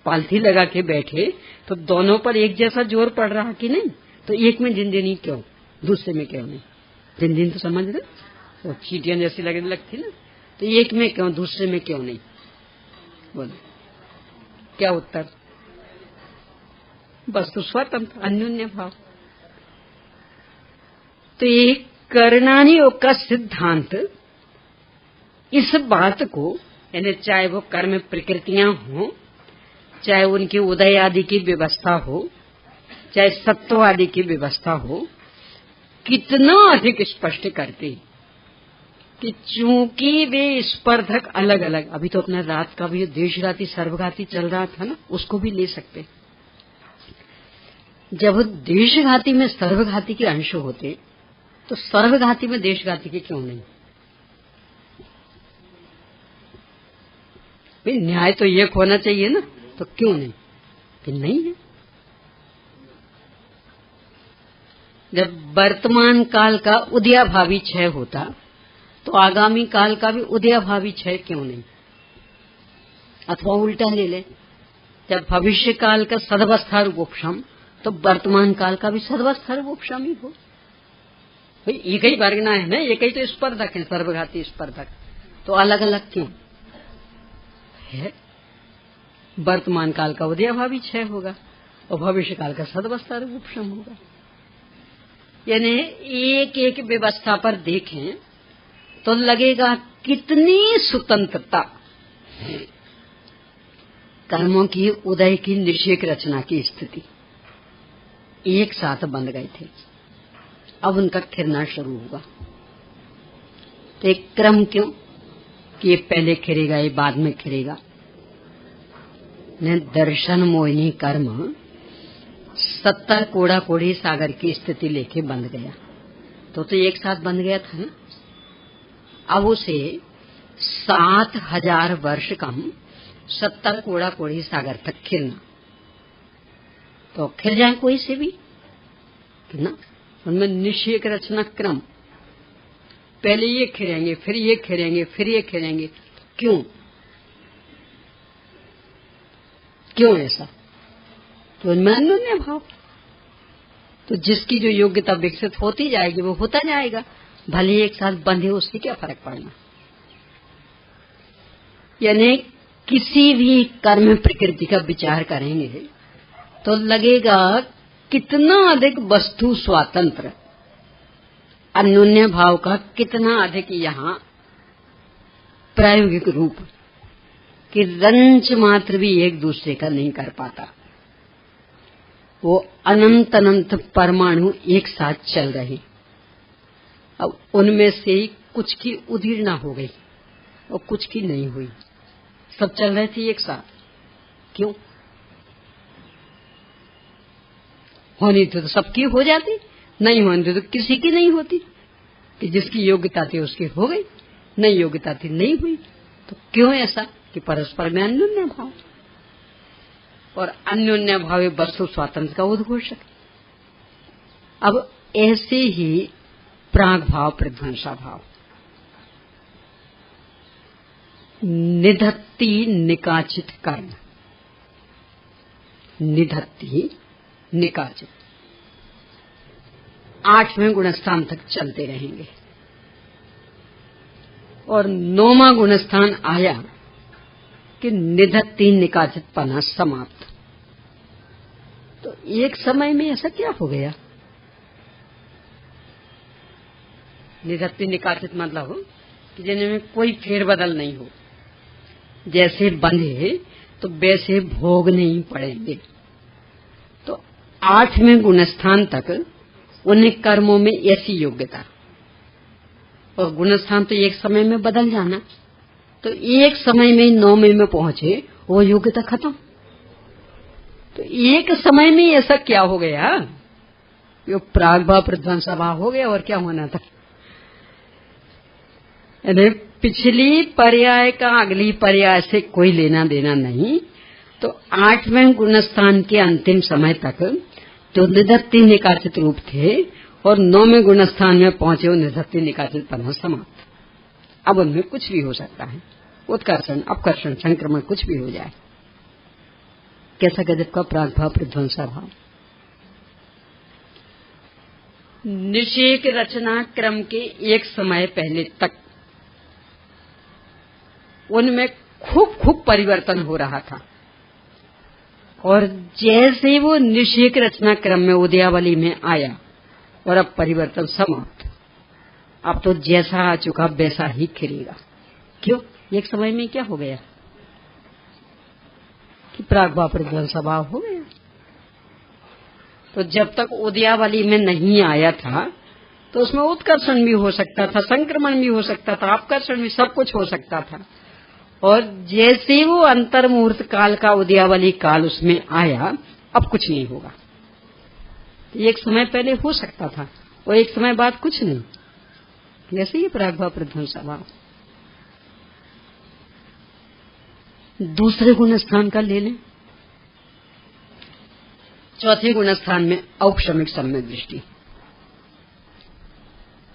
पालथी लगा के बैठे तो दोनों पर एक जैसा जोर पड़ रहा कि नहीं? तो एक में झिनझिनी क्यों, दूसरे में क्यों नहीं? झिनझिन तो समझ रहे, वो चीटियां जैसी लगने लगती ना, तो एक में क्यों, दूसरे में क्यों नहीं? बोलो क्या उत्तर? बस तो स्वतंत्र अन्योन्य भाव। तो ये कर्णानियोग का सिद्धांत इस बात को, यानी चाहे वो कर्म प्रकृतियां हो, चाहे उनकी उदय आदि की व्यवस्था हो, चाहे सत्व आदि की व्यवस्था हो, कितना अधिक स्पष्ट करते कि चूंकि वे स्पर्धक अलग अलग, अभी तो अपना रात का भी देशघाती सर्वघाती चल रहा था ना, उसको भी ले सकते। जब देशघाती में सर्वघाती के अंश होते तो सर्वघाती में देशघाती के क्यों नहीं? भाई न्याय तो ये होना चाहिए ना, तो क्यों नहीं? कि नहीं है। जब वर्तमान काल का उदयाभावी क्षय होता तो आगामी काल का भी उदयाभावी क्षय क्यों नहीं? अथवा उल्टा ले ले, जब भविष्य काल का सदवस्था रूप उपशम तो वर्तमान काल का भी सदवस्था रूप उपशम ही हो। भाई एक ही वर्गना है ना, एक ही तो स्पर्धक है, सर्वघाती स्पर्धक, तो अलग अलग क्यों है? वर्तमान काल का उदयाभावी क्षय होगा और भविष्य काल का सदवस्था रूप उपशम होगा। यानी एक एक व्यवस्था पर देखें तो लगेगा कितनी स्वतंत्रता कर्मों की उदय की निषेक रचना की स्थिति एक साथ बंध गए थे। अब उनका खिरना शुरू हुआ। तो एक क्रम क्यों कि ये पहले खिरेगा, ये बाद में खिरेगा। दर्शन मोहिनी कर्म 70 कोड़ा कोड़ी सागर की स्थिति लेके बंध गया, तो एक साथ बंध गया था ना। अब उसे 7000 वर्ष कम 70 कोड़ा कोड़ी सागर तक खिरना, तो खिर जाए कोई से भी ना। उनमें निषेक रचना क्रम, पहले ये खिरेंगे, फिर ये खिरेंगे, फिर ये खिरेंगे। क्यों क्यों ऐसा? तो उनमें अन्योन्य भाव। तो जिसकी जो योग्यता विकसित होती जाएगी वो होता जाएगा, भले एक साथ बंधे उससे क्या फर्क पड़ना। यानी किसी भी कर्म प्रकृति का विचार करेंगे तो लगेगा कितना अधिक वस्तु स्वातंत्र, अन्योन्य भाव का कितना अधिक यहाँ प्रायोगिक रूप कि रंच मात्र भी एक दूसरे का नहीं कर पाता। वो अनंत अनंत परमाणु एक साथ चल रहे, अब उनमें से ही कुछ की उदीर्णा हो गई और कुछ की नहीं हुई, सब चल रहे थे एक साथ। क्यों? होनी थी तो सबकी हो जाती, नहीं होनी थी तो किसी की नहीं होती। कि जिसकी योग्यता थी उसकी हो गई, नहीं योग्यता थी नहीं हुई। तो क्यों ऐसा? कि परस्पर में अन्योन्य भाव, और अन्योन्य भाव वस्तु स्वातंत्र का उद्घोषक। अब ऐसे ही प्राग भाव प्रध्वंसा भाव, निधत्ति निकाचित कर्म, निधत्ति निकाचित 8वें गुणस्थान तक चलते रहेंगे और 9वां गुणस्थान आया कि निधत्ति निकाचित पना समाप्त। तो एक समय में ऐसा क्या हो गया? निधत्ति निकाचित मतलब हो कि जिनमें कोई फेरबदल नहीं हो, जैसे बंधे तो वैसे भोग नहीं पड़ेंगे। तो 8वें गुणस्थान तक उन्हें कर्मों में ऐसी योग्यता, और गुणस्थान तो एक समय में बदल जाना, तो एक समय में 9वें में पहुंचे वो योग्यता खत्म। तो एक समय में ऐसा क्या हो गया? ये प्रागभाव प्रध्वंसा भाव हो गया, और क्या होना था? यानी पिछली पर्याय का अगली पर्याय से कोई लेना देना नहीं। तो 8वें गुणस्थान के अंतिम समय तक जो निधत्ति निकाचित रूप थे और 9वें गुणस्थान में पहुंचे वो निधत्ति निकाचित पना समाप्त। अब उनमें कुछ भी हो सकता है, उत्कर्षण अपकर्षण संक्रमण कुछ भी हो जाए। कैसा गजब का प्रागभाव प्रध्वंसा भाव। निषेक रचना क्रम के एक समय पहले तक उनमें खूब परिवर्तन हो रहा था, और जैसे वो निषेक रचना क्रम में उदयावली में आया और अब परिवर्तन समाप्त। अब तो जैसा आ चुका वैसा ही खिलेगा। क्यों? एक समय में क्या हो गया कि प्रागभाव प्रध्वंसा भाव हो गया। तो जब तक उदयावली में नहीं आया था तो उसमें उत्कर्षण भी हो सकता था, संक्रमण भी हो सकता था, अपकर्षण भी, सब कुछ हो सकता था। और जैसे वो अंतर्मुहूर्त काल का उदयावली काल उसमें आया, अब कुछ नहीं होगा। एक समय पहले हो सकता था और एक समय बाद कुछ नहीं। जैसे ही प्रागभाव प्रध्वंसा भाव। दूसरे गुणस्थान का ले लें। चौथे गुणस्थान में औपशमिक सम्यक दृष्टि।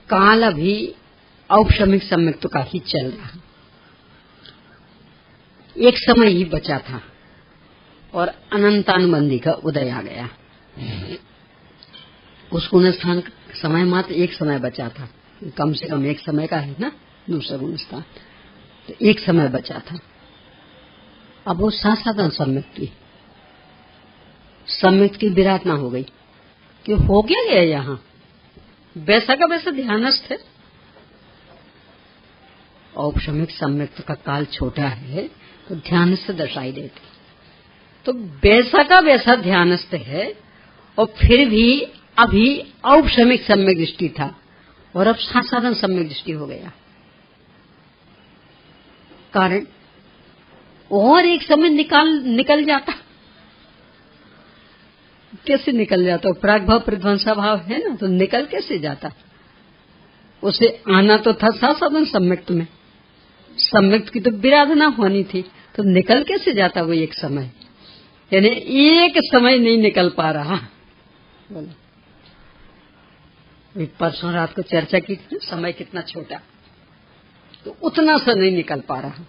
काल अभी औपशमिक सम्यक का ही चल रहा, एक समय ही बचा था और अनंतानुबंधी का उदय आ गया। उस गुणस्थान का समय मात्र एक समय बचा था, कम से कम एक समय का है ना दूसरा गुणस्थान, तो एक समय बचा था। अब वो साधन सम्यक की विराटना हो गई कि हो गया यहाँ वैसा का वैसा ध्यानस्थ है। औपशमिक सम्यक का काल छोटा है तो ध्यानस्थ दर्शाई देते, तो वैसा का वैसा ध्यानस्थ है, और फिर भी अभी औपशमिक सम्यक दृष्टि था और अब साधन सम्यक दृष्टि हो गया। कारण और एक समय निकल जाता। कैसे निकल जाता? प्रागभाव प्रध्वंसा भाव है ना, तो निकल कैसे जाता? उसे आना तो था साधन सम्यक्त में, सम्यक्त की तो विराधना होनी थी, तो निकल कैसे जाता वो एक समय? यानी एक समय नहीं निकल पा रहा। बोलो, परसों रात को चर्चा की थी, समय कितना छोटा, तो उतना सा नहीं निकल पा रहा।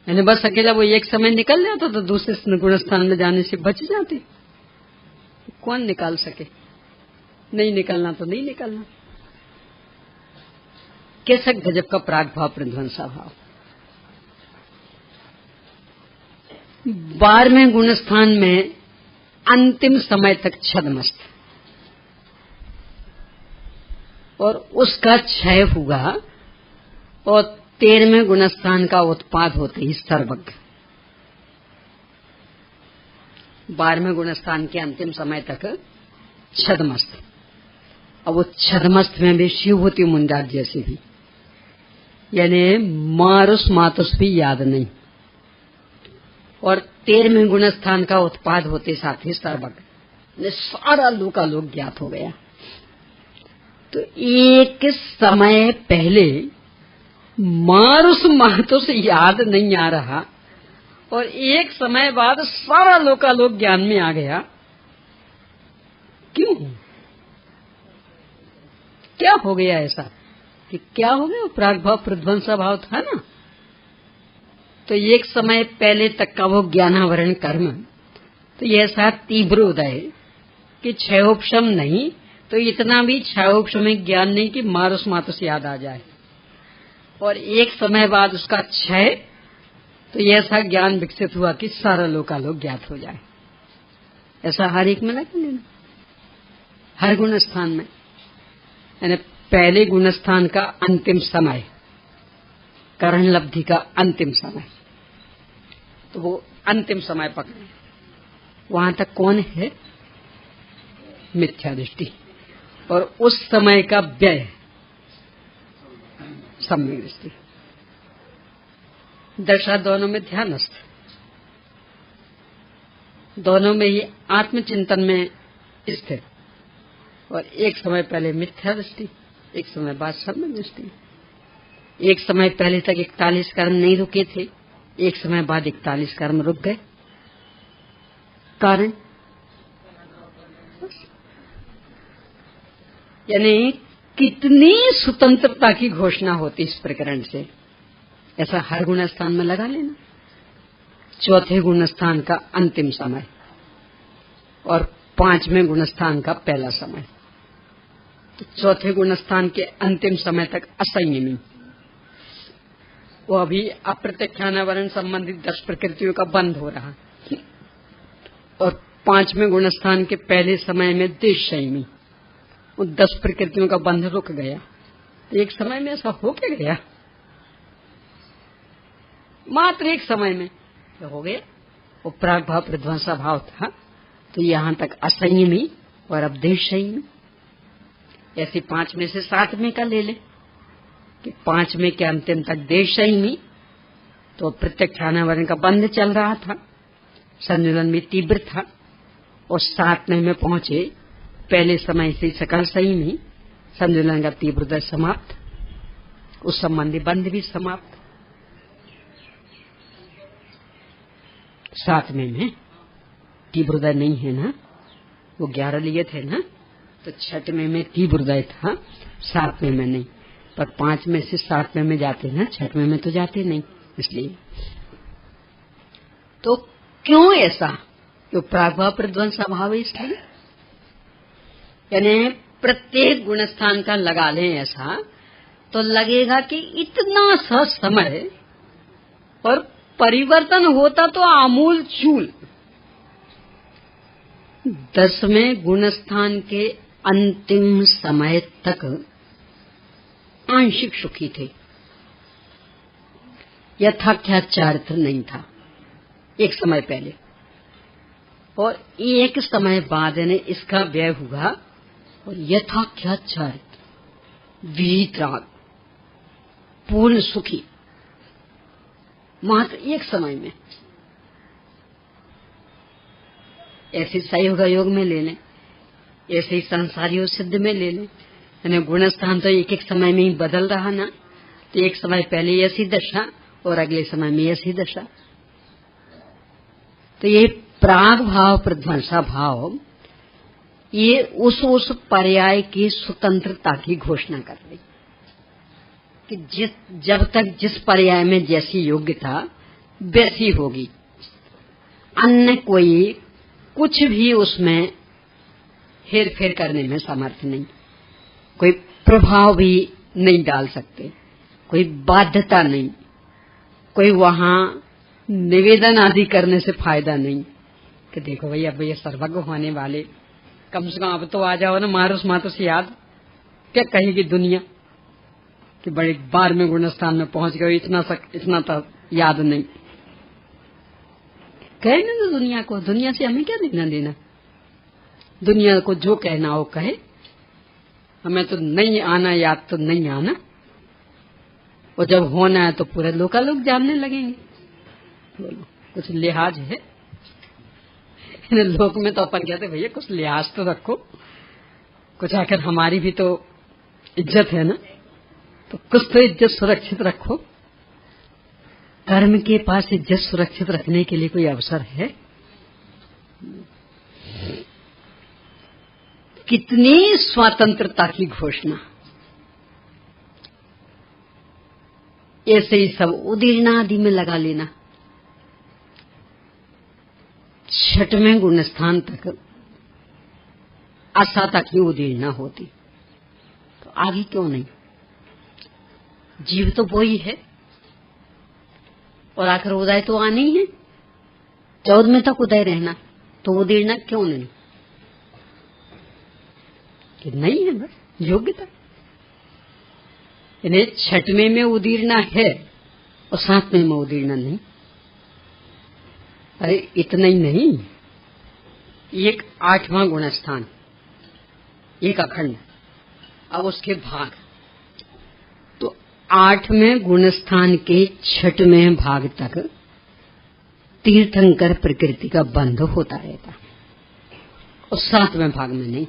यानी बस अकेला वो एक समय निकल जाता तो दूसरे गुण स्थान में जाने से बच जाते। कौन निकाल सके? नहीं निकलना तो नहीं निकलना। कैसा गजब का प्राग भाव प्रध्वंसा भाव। 12वें गुण स्थान में अंतिम समय तक छदमस्त, और उसका क्षय हुआ, और 13वें गुण स्थान का उत्पाद होते ही सर्वज्ञ। 12वें गुण स्थान के अंतिम समय तक छदमस्त, और वो छदमस्त में भी शिवभूति मुंडार जैसे भी, यानी मारुस मातुस भी याद नहीं, और 13वें गुण स्थान का उत्पाद होते साथ ही सर्वज्ञ, सारा लोकालोक ज्ञात हो गया। तो एक समय पहले मारुस मातुस याद नहीं आ रहा, और एक समय बाद सारा लोकालोक ज्ञान में आ गया। क्यों? क्या हो गया ऐसा? कि क्या हो गया? प्राग भाव प्रध्वंसा भाव था ना, तो एक समय पहले तक का वो ज्ञानावरण कर्म, तो ये ऐसा तीव्र उदय कि क्षयोपशम नहीं, तो इतना भी क्षयोपशम ज्ञान नहीं कि मारुस मातुस याद आ जाए, और एक समय बाद उसका क्षय, तो ये ऐसा ज्ञान विकसित हुआ कि सारा लोकालोक ज्ञात हो जाए। ऐसा हर एक में लगा लेना, हर गुण स्थान में। यानी पहले गुण स्थान का अंतिम समय, करण लब्धि का अंतिम समय, तो वो अंतिम समय पकड़े। वहां तक कौन है? मिथ्या दृष्टि, और उस समय का व्यय सम्यक दृष्टि। दशा दोनों में ध्यानस्थ, दोनों में ही आत्मचिंतन में स्थिर, और एक समय पहले मिथ्या दृष्टि, एक समय बाद सम्यक दृष्टि। एक समय पहले तक 41 कर्म नहीं रुके थे, एक समय बाद 41 कर्म रुक गए। कारण यानी कितनी स्वतंत्रता की घोषणा होती इस प्रकरण से, ऐसा हर गुण स्थान में लगा लेना। चौथे गुण स्थान का अंतिम समय, और 5वें गुण स्थान का पहला समय। तो चौथे गुण स्थान के अंतिम समय तक असंयमी, वो अभी अप्रत्यक्षानावरण संबंधित 10 प्रकृतियों का बंद हो रहा, और 5वें गुण स्थान के पहले समय में देशयमी, वो 10 प्रकृतियों का बंध रुक गया। तो एक समय में ऐसा हो क्या गया? मात्र एक समय में क्या हो गया? वो प्राग भाव प्रध्वंसा भाव था, तो यहां तक असंयमी और अब देशयमी। ऐसे 5 में से 7वें का ले ले कि 5वें के अंतिम तक देशयमी, तो प्रत्यक्षानावरण का बंध चल रहा था, संजुलन भी तीव्र था, और 7वें में पहुंचे पहले समय से सकल संयमी, संजुलन का तीव्रता समाप्त, उस संबंधी बंध भी समाप्त। 7वें में तीव्रता नहीं है ना, वो 11 लिए थे ना, तो 6वें में तीव्रता था, 7वें में नहीं। पर 5 में से 7वें में जाते ना, 6वें में तो जाते नहीं। इसलिए तो क्यों ऐसा? तो प्रागभाव प्रध्वंसा भाव इसलिए, यानी प्रत्येक गुणस्थान का लगा लें ऐसा, तो लगेगा कि इतना सा समय और परिवर्तन होता तो आमूल चूल। 10वें गुणस्थान के अंतिम समय तक आंशिक सुखी थे, यथाख्याचारित्र नहीं था एक समय पहले, और एक समय बाद ने इसका व्यय हुआ और यथाख्याचारित्र विहितराग पूर्ण सुखी मात्र एक समय में। ऐसे सहयोग योग में ले लें, ऐसे ही संसारियों सिद्ध में ले लें, यानी गुणस्थान तो एक एक समय में ही बदल रहा ना, तो एक समय पहले ऐसी दशा और अगले समय में ऐसी दशा। तो ये प्राग भाव प्रध्वंसा भाव ये उस पर्याय की स्वतंत्रता की घोषणा कर दी कि जब तक जिस पर्याय में जैसी योग्यता वैसी होगी, अन्य कोई कुछ भी उसमें हेर फेर करने में समर्थ नहीं, कोई प्रभाव भी नहीं डाल सकते, कोई बाध्यता नहीं, कोई वहां निवेदन आदि करने से फायदा नहीं कि देखो भाई अब ये सर्वज्ञ होने वाले, कम से कम अब तो आ जाओ ना मारुस मातुस याद, क्या कहेगी दुनिया कि बड़े बार में गुणस्थान में पहुंच गए, इतना तो याद नहीं। कहने दो दुनिया को, दुनिया से हमें क्या लेना देना, दुनिया को जो कहना हो कहे, हमें तो नहीं आना याद तो नहीं आना, और जब होना है तो पूरे लोग जानने लगेंगे। बोलो कुछ लिहाज है लोक में, तो अपन कहते भैया कुछ लिहाज तो रखो, कुछ आखिर हमारी भी तो इज्जत है ना, तो कुछ तो इज्जत सुरक्षित रखो। कर्म के पास इज्जत सुरक्षित रखने के लिए कोई अवसर है? कितनी स्वतंत्रता की घोषणा। ऐसे ही सब उदीर्णा आदि में लगा लेना। छठवें गुणस्थान तक आशा तक ही उदीर्णा होती, तो आगे क्यों नहीं? जीव तो वो ही है, और आखिर उदय तो आनी ही है, 14वें तक उदय रहना, तो उदीर्णा क्यों नहीं? कि नहीं है बस योग्यता, इन्हें 6वें में उदीर्णा है और 7वें में उदीर्णा नहीं। अरे इतना ही नहीं, एक 8वां गुणस्थान, एक अखंड, अब उसके भाग, तो 8वें गुणस्थान के 6वें भाग तक तीर्थंकर प्रकृति का बंध होता रहता, और 7वें भाग में नहीं।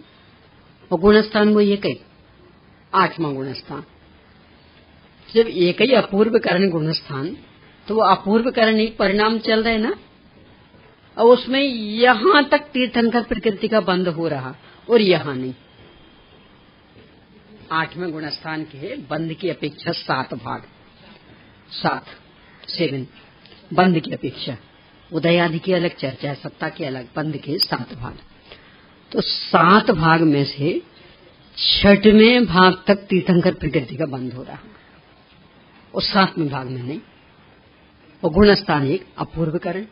और गुणस्थान वो एक ही 8वां गुणस्थान, जब एक ही अपूर्व करण गुणस्थान, तो वो अपूर्व करण ही परिणाम चल रहे ना, और उसमें यहां तक तीर्थंकर प्रकृति का बंध हो रहा और यहां नहीं। 8वें गुणस्थान के बंध की अपेक्षा 7 भाग, 7 बंध की अपेक्षा, उदय आदि की अलग चर्चा है, सत्ता के अलग, बंध के 7 भाग। तो 7 भाग में से 6वें भाग तक तीर्थंकर प्रकृति का बंध हो रहा, और 7वें भाग में नहीं। और गुणस्थान एक अपूर्व करण,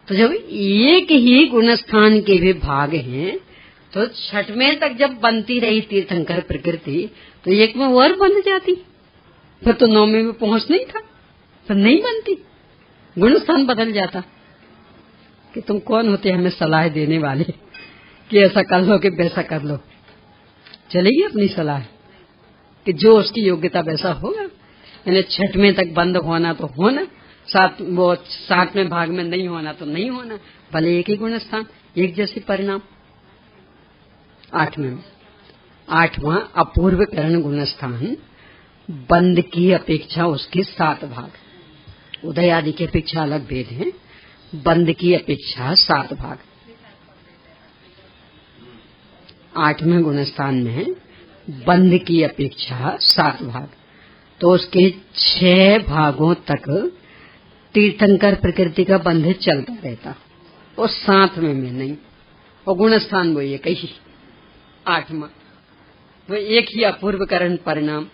तो जब एक ही गुणस्थान के भी भाग हैं, तो 6वें तक जब बनती रही तीर्थंकर प्रकृति, तो एक में और बन जाती, फिर तो 9वें में पहुंच नहीं था, फिर नहीं बनती, गुणस्थान बदल जाता। कि तुम कौन होते हमें सलाह देने वाले कि ऐसा कर लो कि वैसा कर लो? चलेगी अपनी सलाह कि जो उसकी योग्यता वैसा होगा। यानी 6वें तक बंद होना तो होना, 7वें भाग में नहीं होना तो नहीं होना, भले एक ही गुणस्थान, एक जैसे परिणाम। 8वें में 8वां अपूर्व करण गुणस्थान, बंद की अपेक्षा उसके 7 भाग, उदय आदि की अपेक्षा अलग भेद है, बंद की अपेक्षा 7 भाग। 8वें गुणस्थान में बंद की अपेक्षा 7 भाग, तो उसके 6 भागों तक तीर्थंकर प्रकृति का बंध चलता रहता, और 7वें में नहीं। और गुणस्थान वो एक ही 8वां, वो एक ही अपूर्व करण परिणाम।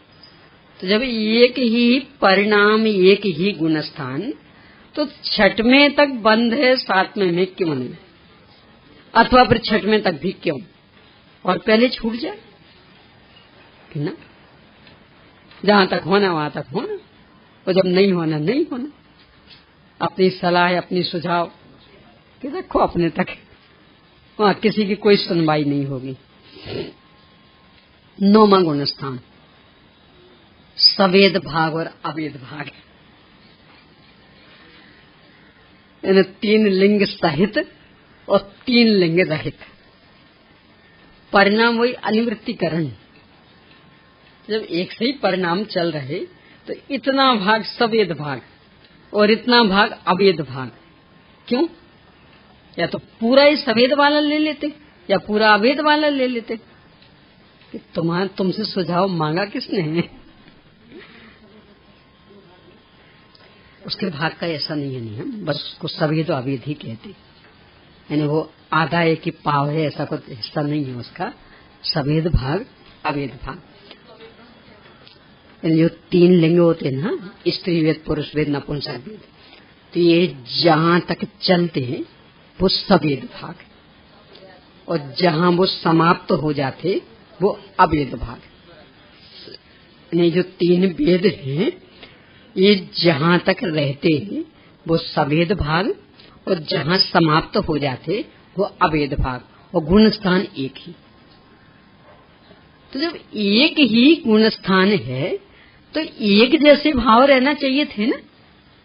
तो जब एक ही परिणाम, एक ही गुणस्थान, तो 6वें तक बंद है, 7वें में क्यों नहीं? अथवा फिर 6वें तक भी क्यों, और पहले छूट जाए कि ना, जहां तक होना वहां तक होना, और जब नहीं होना नहीं होना। अपनी सलाह, अपनी सुझाव कि रखो अपने तक, वहां किसी की कोई सुनवाई नहीं होगी। 9वां गुणस्थान, सवेद भाग और अवेद भाग, यानी 3 लिंग सहित और 3 लिंग रहित। परिणाम वही अनिवृत्तिकरण, जब एक से ही परिणाम चल रहे, तो इतना भाग सवेद भाग और इतना भाग अवेद भाग, क्यों? या तो पूरा ही सफेद वाला ले लेते या पूरा अभेद वाला ले लेते। कि तुमसे सुझाव मांगा किसने है? उसके भाग का ऐसा नहीं है नियम, बस उसको सफेद अभेद ही कहते, यानी वो आधा एक ही पाव है, ऐसा कुछ हिस्सा नहीं है उसका। सफेद भाग अभेद भाग, जो 3 लिंग होते हैं ना, स्त्री वेद, पुरुष वेद, नपुंसक वेद, तो ये जहां तक चलते हैं वो सफेद भाग, और जहां वो समाप्त हो जाते वो अभेद भाग। ये जो 3 वेद हैं ये जहां तक रहते हैं वो सफेद भाग, और जहां समाप्त हो जाते वो अभेद भाग, और गुण स्थान एक ही। तो जब एक ही गुण स्थान है तो एक जैसे भाव रहना चाहिए थे ना।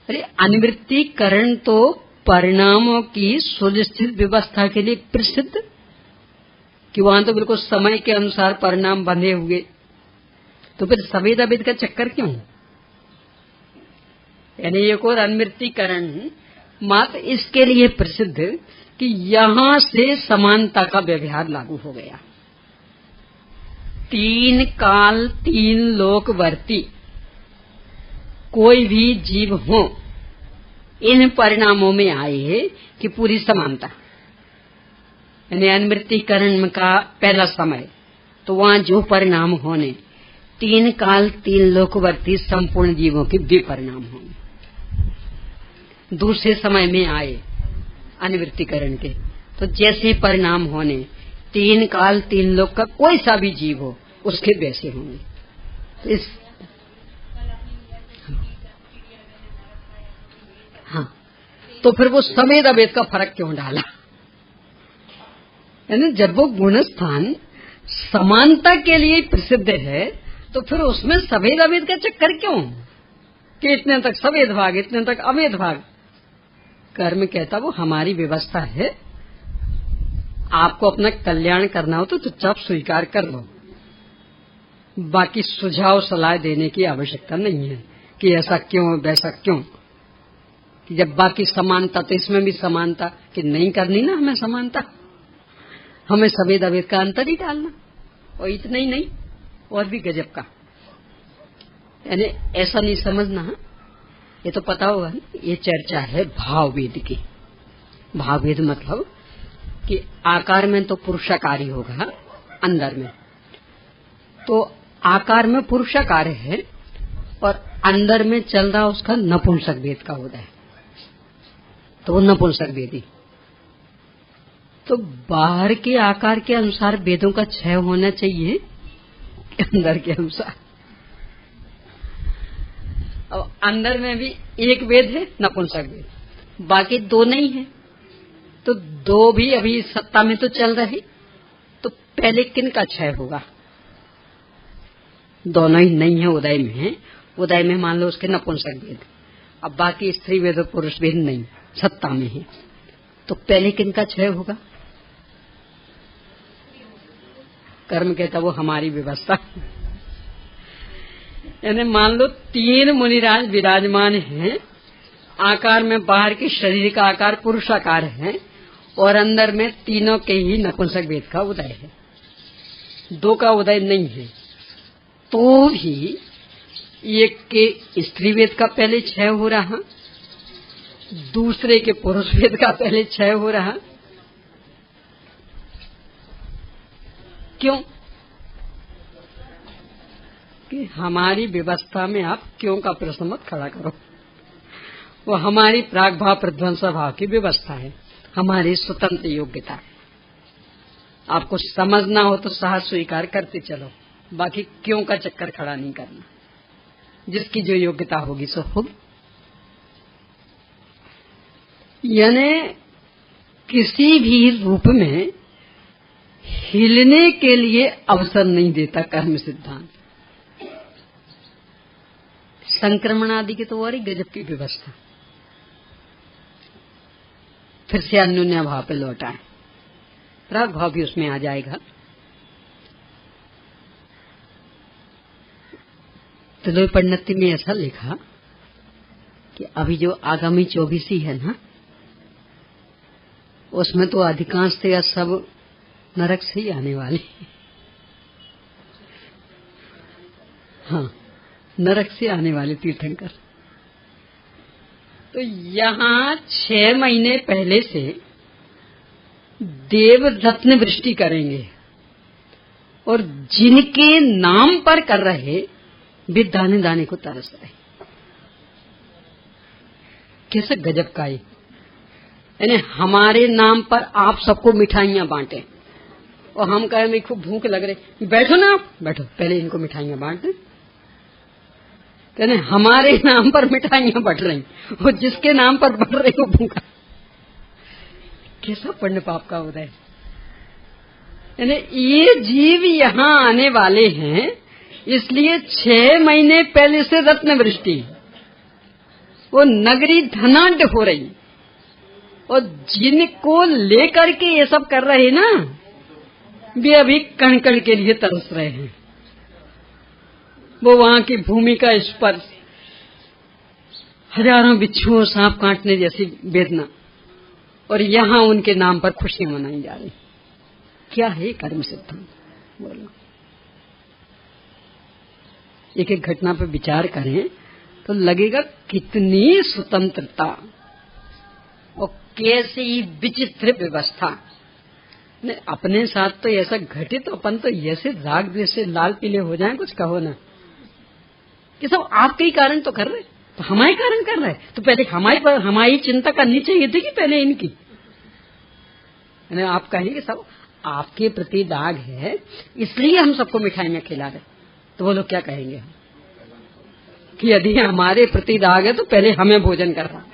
अरे अनिवृत्तिकरण तो परिणामों की सुनिश्चित व्यवस्था के लिए प्रसिद्ध, कि वहां तो बिल्कुल समय के अनुसार परिणाम बंधे हुए, तो फिर सफेद अभेद का चक्कर क्यों? यानी एक और अनिवृत्तिकरण मात्र इसके लिए प्रसिद्ध कि यहां से समानता का व्यवहार लागू हो गया। 3 काल 3 लोकवर्ती कोई भी जीव हो, इन परिणामों में आए है कि पूरी समानता, यानी अनिवृत्तिकरण का पहला समय, तो वहां जो परिणाम होने 3 काल 3 लोकवर्ती संपूर्ण जीवों के भी परिणाम होंगे। दूसरे समय में आए अनिवृत्तिकरण के, तो जैसे परिणाम होने 3 काल 3 लोक का कोई सा भी जीव हो उसके वैसे होंगे। तो इस हाँ, तो फिर वो सफेद अभेद का फर्क क्यों डाला? यानी जब वो गुण स्थान समानता के लिए प्रसिद्ध है तो फिर उसमें सफेद अभेद का चक्कर क्यों, कि इतने तक सफेद भाग इतने तक अभेद भाग? कर्म कहता वो हमारी व्यवस्था है, आपको अपना कल्याण करना हो तो चुपचाप स्वीकार कर लो, बाकी सुझाव सलाह देने की आवश्यकता नहीं है कि ऐसा क्यों वैसा क्यों। कि जब बाकी समानता तो इसमें भी समानता, कि नहीं करनी ना हमें समानता, हमें सफेद अभेद का अंतर ही डालना, और इतना ही नहीं और भी गजब का। यानी ऐसा नहीं समझना, ये तो पता होगा ना, ये चर्चा है भाववेद की। भाववेद मतलब कि आकार में तो पुरुषाकार होगा, अंदर में तो आकार में पुरुषाकार है, और अंदर में चल रहा उसका नपुंसक वेद का होता है, तो वो नपुंसक वेदी। तो बाहर के आकार के अनुसार वेदों का क्षय होना चाहिए, अंदर के अनुसार। अब अंदर में भी एक वेद है नपुंसक वेद, बाकी 2 नहीं है, तो 2 भी अभी सत्ता में तो चल रहे, तो पहले किन का क्षय होगा? दोनों ही नहीं है, उदय में है, उदय में मान लो उसके नपुंसक वेद, अब बाकी स्त्री वेद और पुरुष वेद नहीं सत्ता में है, तो पहले किन का क्षय होगा? कर्म कहता वो हमारी व्यवस्था। यानी मान लो 3 मुनिराज विराजमान हैं, आकार में बाहर के शरीर का आकार पुरुषाकार है, और अंदर में तीनों के ही नपुंसक वेद का उदय है, 2 का उदय नहीं है, तो भी एक के स्त्री वेद का पहले क्षय हो रहा, दूसरे के पुरुष वेद का पहले क्षय हो रहा। क्यों? कि हमारी व्यवस्था में आप क्यों का प्रश्न मत खड़ा करो, वो हमारी प्राग भाव प्रध्वंस भाव की व्यवस्था है, हमारी स्वतंत्र योग्यता है। आपको समझना हो तो साहस स्वीकार करते चलो, बाकी क्यों का चक्कर खड़ा नहीं करना, जिसकी जो योग्यता होगी सो होगी। यानी किसी भी रूप में हिलने के लिए अवसर नहीं देता कर्म सिद्धांत। संक्रमण आदि की तो और ही गजब की व्यवस्था। फिर से अन्योन्या भाव पे लौटा है, प्राग भाव भी उसमें आ जाएगा। तो पंडित में ऐसा लिखा कि अभी जो आगामी 24 है ना, उसमें तो अधिकांश या सब नरक से ही आने वाले। हाँ, नरक से आने वाले तीर्थंकर। तो यहाँ 6 महीने पहले से देव रत्न वृष्टि करेंगे और जिनके नाम पर कर रहे वे दाने दाने को तरस रहे। कैसे गजब का ये, यानी हमारे नाम पर आप सबको मिठाइयां बांटे और हम कहें मेरे खूब भूख लग रही, बैठो ना आप, बैठो, पहले इनको मिठाइयां बांट दें। यानी हमारे नाम पर मिठाइयां बट रही और जिसके नाम पर बट रही वो भूखा। कैसा पुण्य पाप का उदय। यानी ये जीव यहाँ आने वाले हैं, इसलिए 6 महीने पहले से रत्न वृष्टि, वो नगरी धनाढ्य हो रही और जिनको लेकर के ये सब कर रहे ना, वे अभी कण कण के लिए तरस रहे हैं। वो वहां की भूमि का स्पर्श, हजारों बिच्छुओं सांप काटने जैसी वेदना, और यहाँ उनके नाम पर खुशियां मनाई जा रही। क्या है कर्म सिद्धांत? बोलो। एक एक घटना पर विचार करें तो लगेगा कितनी स्वतंत्रता और कैसी विचित्र व्यवस्था। अपने साथ तो ऐसा घटे तो अपन तो ऐसे राग द्वेष से लाल पीले हो जाएं, कुछ कहो ना कि सब आपके ही कारण तो कर रहे, तो हमारे कारण कर रहे, तो पहले हमारी चिंता करनी चाहिए थी कि पहले इनकी। आप कहेंगे सब आपके प्रति दाग है इसलिए हम सबको मिठाइयां खिला रहे, तो वो लोग क्या कहेंगे कि यदि हमारे प्रति दाग है तो पहले हमें भोजन करना,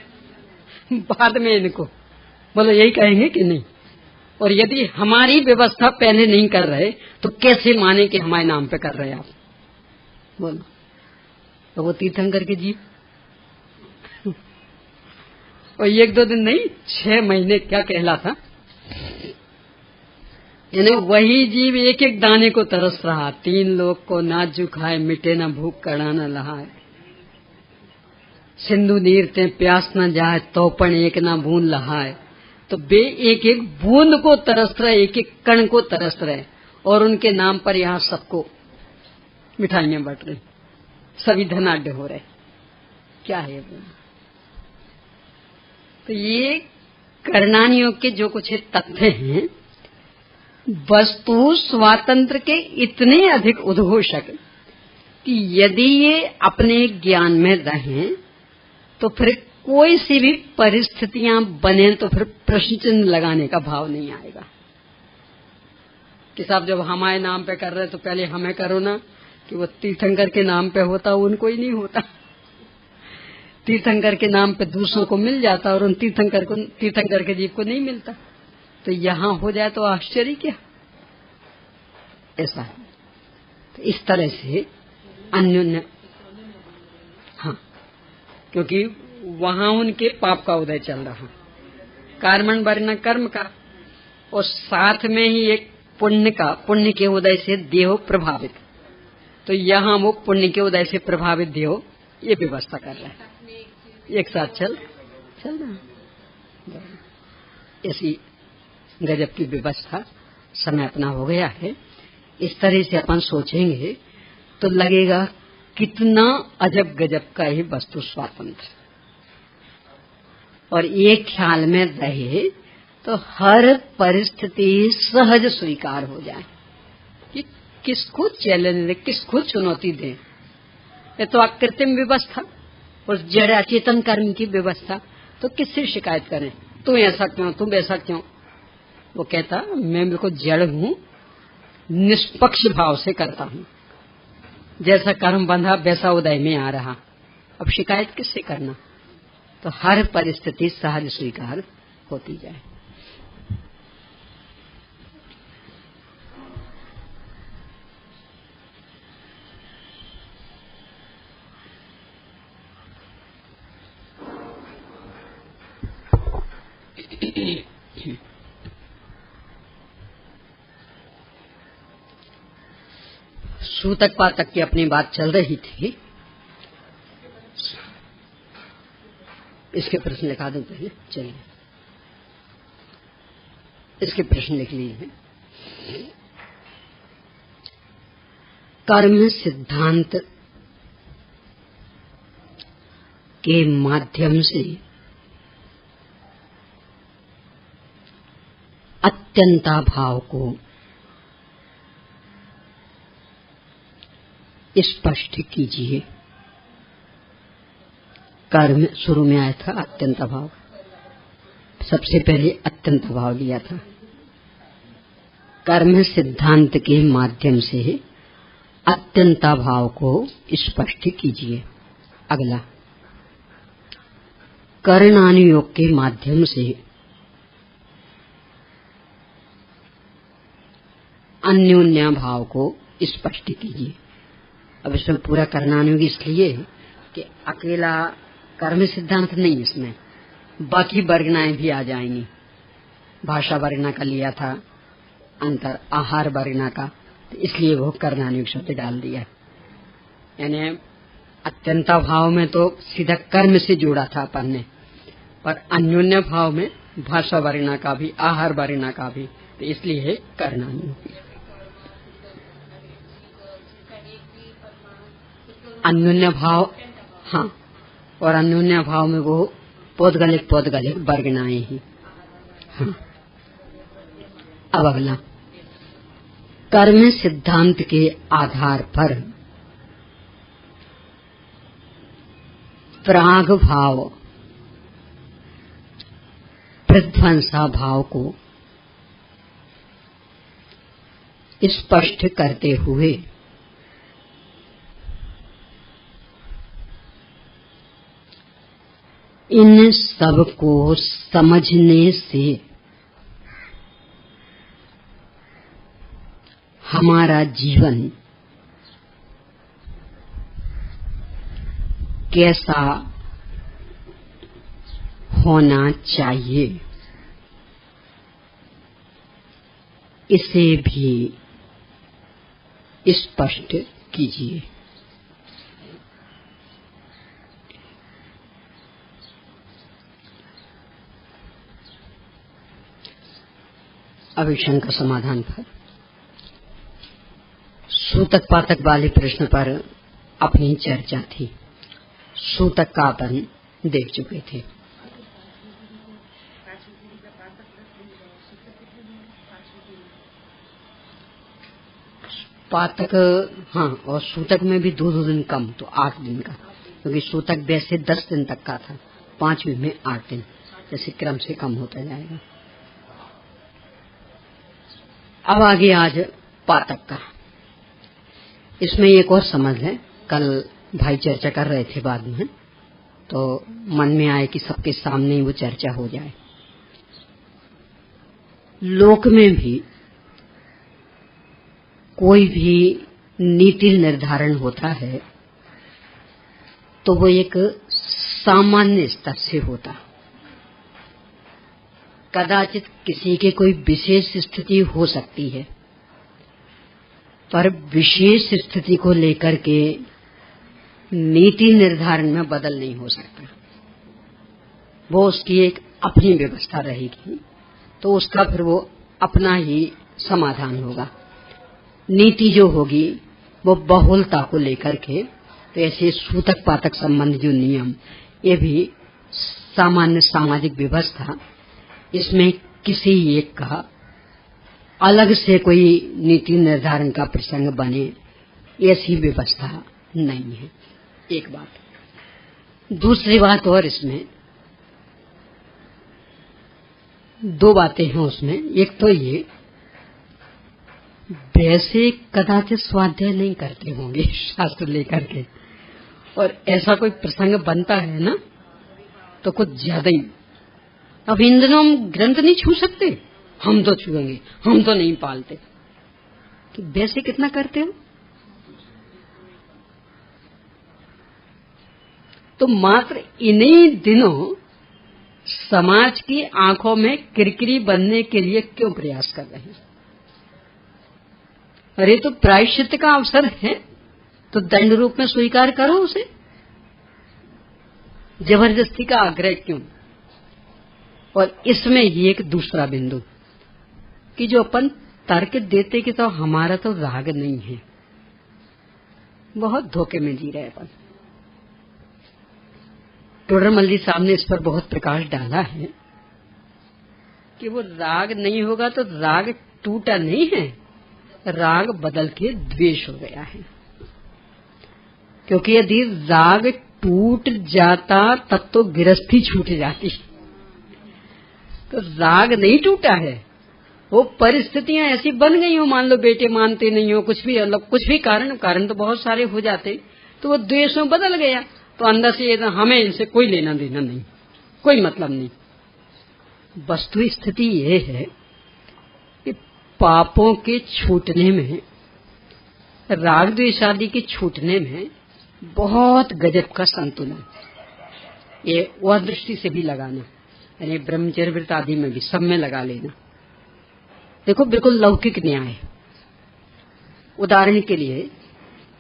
बाद में इनको। बोलो यही कहेंगे कि नहीं? और यदि हमारी व्यवस्था पहले नहीं कर रहे तो कैसे माने कि हमारे नाम पे कर रहे हैं आप? बोलो। तो वो तीर्थंकर के जीव और 1-2 दिन नहीं, 6 महीने क्या कहलाता। यानी वही जीव एक एक दाने को तरस रहा। 3 लोग को नाजू खाए, मिटे न भूख, कड़ा न लहाए। सिंधु नीर ते प्यास न जाए, तोपन एक न बूंद लहाए। तो बे एक एक बूंद को तरस रहे, एक एक कण को तरस रहे, और उनके नाम पर यहाँ सबको मिठाइयां बट रही, सभी धनाढ्य हो रहे। क्या है वो? तो ये करणानियोग के जो कुछ तथ्य हैं, वस्तु स्वातंत्र के इतने अधिक उद्घोषक कि यदि ये अपने ज्ञान में रहें तो फिर कोई सी भी परिस्थितियां बने तो फिर प्रश्न चिन्ह लगाने का भाव नहीं आएगा कि साहब जब हमारे नाम पे कर रहे तो पहले हमें करो ना, कि वो तीर्थंकर के नाम पे होता उनको ही नहीं होता। तीर्थंकर के नाम पे दूसरों को मिल जाता और उन तीर्थंकर के जीव को नहीं मिलता। तो यहाँ हो जाए तो आश्चर्य क्या? ऐसा है। तो इस तरह से अन्योन्य, हाँ, क्योंकि वहां उनके पाप का उदय चल रहा, कर्मण वर्ण कर्म का, और साथ में ही एक पुण्य के उदय से देह प्रभावित। तो यहाँ वो पुण्य के उदय से प्रभावित देह ये व्यवस्था कर रहा है। एक साथ चल रहा, ऐसी गजब की व्यवस्था। समय अपना हो गया है। इस तरह से अपन सोचेंगे तो लगेगा कितना अजब गजब का ही वस्तु स्वातंत्र, और एक ख्याल में रहे तो हर परिस्थिति सहज स्वीकार हो जाए कि किसको चैलेंज दे, किसको चुनौती दे। ये तो अकृत्रिम व्यवस्था और जड़ अचेतन कर्म की व्यवस्था, तो किससे शिकायत करें? तू ऐसा क्यों, तुम ऐसा क्यों? वो कहता मैं बिल्कुल जड़ हूँ, निष्पक्ष भाव से करता हूँ, जैसा कर्म बंधा वैसा उदय में आ रहा, अब शिकायत किससे करना? तो हर परिस्थिति सहज स्वीकार होती जाए। सूतक पातक की अपनी बात चल रही थी। इसके प्रश्न लिखा दूं पहले, चलिए। इसके प्रश्न लिख लीजिए। कर्म सिद्धांत के माध्यम से अत्यंता भाव को स्पष्ट कीजिए। कर्म शुरू में आया था अत्यंत भाव, सबसे पहले अत्यंत भाव लिया था। कर्म सिद्धांत के माध्यम से अत्यंत भाव को स्पष्ट कीजिए। अगला, करणानुयोग के माध्यम से अन्योन्य भाव को स्पष्ट कीजिए। अब इसमें पूरा करणानुयोग इसलिए कि अकेला कर्म सिद्धांत नहीं, इसमें बाकी वर्गनाएं भी आ जाएंगी। भाषा वर्गना का लिया था अंतर, आहार वर्गना का, तो इसलिए वो करणानुयोग शब्द डाल दिया। यानी अत्यंता भाव में तो सीधा कर्म से जोड़ा था अपन ने, पर अन्योन्य भाव में भाषा वर्गना का भी, आहार वर्गना का भी, तो इसलिए है करणानुयोग। अन्योन्य भाव, हाँ, और अन्योन्य भाव में वो पौद्गलिक वर्गनाएं ही। हाँ। अब अगला, कर्म सिद्धांत के आधार पर प्राग भाव, प्रध्वंसा भाव को स्पष्ट करते हुए इन सब को समझने से हमारा जीवन कैसा होना चाहिए, इसे भी स्पष्ट कीजिए। अभिशंका समाधान पर सूतक पातक वाले प्रश्न पर अपनी चर्चा थी। सूतक का अपन देख चुके थे। पातक, हाँ, और सूतक में भी 2 दिन कम, तो 8 दिन का, क्योंकि सूतक वैसे 10 दिन तक का था, 5वीं में 8 दिन, जैसे क्रम से कम होता जाएगा। अब आगे आज पातक का। इसमें एक और समझ है, कल भाई चर्चा कर रहे थे बाद में, तो मन में आए कि सबके सामने ही वो चर्चा हो जाए। लोक में भी कोई भी नीति निर्धारण होता है तो वो एक सामान्य स्तर से होता। कदाचित किसी के कोई विशेष स्थिति हो सकती है, पर विशेष स्थिति को लेकर के नीति निर्धारण में बदल नहीं हो सकता। वो उसकी एक अपनी व्यवस्था रहेगी, तो उसका फिर वो अपना ही समाधान होगा। नीति जो होगी वो बहुलता को लेकर के, तो ऐसे सूतक पातक संबंधी जो नियम, ये भी सामान्य सामाजिक व्यवस्था, इसमें किसी एक का अलग से कोई नीति निर्धारण का प्रसंग बने, ऐसी व्यवस्था नहीं है। एक बात। दूसरी बात, और इसमें 2 बातें हैं उसमें। एक तो ये, वैसे कदाचित स्वाध्याय नहीं करते होंगे शास्त्र लेकर के, और ऐसा कोई प्रसंग बनता है ना, तो कुछ ज्यादा ही। अब इन दिनों हम ग्रंथ नहीं छू सकते, हम तो छुएंगे, हम तो नहीं पालते। कि वैसे कितना करते हो? तो मात्र इन्हीं दिनों समाज की आंखों में किरकिरी बनने के लिए क्यों प्रयास कर रहे हैं? अरे तो प्रायश्चित का अवसर है, तो दंड रूप में स्वीकार करो उसे। जबरदस्ती का आग्रह क्यों? और इसमें ये एक दूसरा बिंदु, कि जो अपन तर्क देते कि तो हमारा तो राग नहीं है, बहुत धोखे में जी रहे अपन। टोडरमल साहब ने इस पर बहुत प्रकाश डाला है कि वो राग नहीं होगा तो राग टूटा नहीं है, राग बदल के द्वेष हो गया है। क्योंकि यदि राग टूट जाता तब तो गृहस्थी छूट जाती, तो राग नहीं टूटा है, वो परिस्थितियां ऐसी बन गई हो, मान लो बेटे मानते नहीं हो, कुछ भी अलग कुछ भी कारण तो बहुत सारे हो जाते, तो वो द्वेष में बदल गया। तो अंदर से हमें इनसे कोई लेना देना नहीं, कोई मतलब नहीं। वस्तु स्थिति ये है कि पापों के छूटने में, राग द्वेष आदि के छूटने में बहुत गजब का संतुलन, ये वह दृष्टि से भी लगाना, यानी ब्रह्मचर्य व्रत आदि में भी सब में लगा लेना। देखो बिल्कुल लौकिक न्याय। उदाहरण के लिए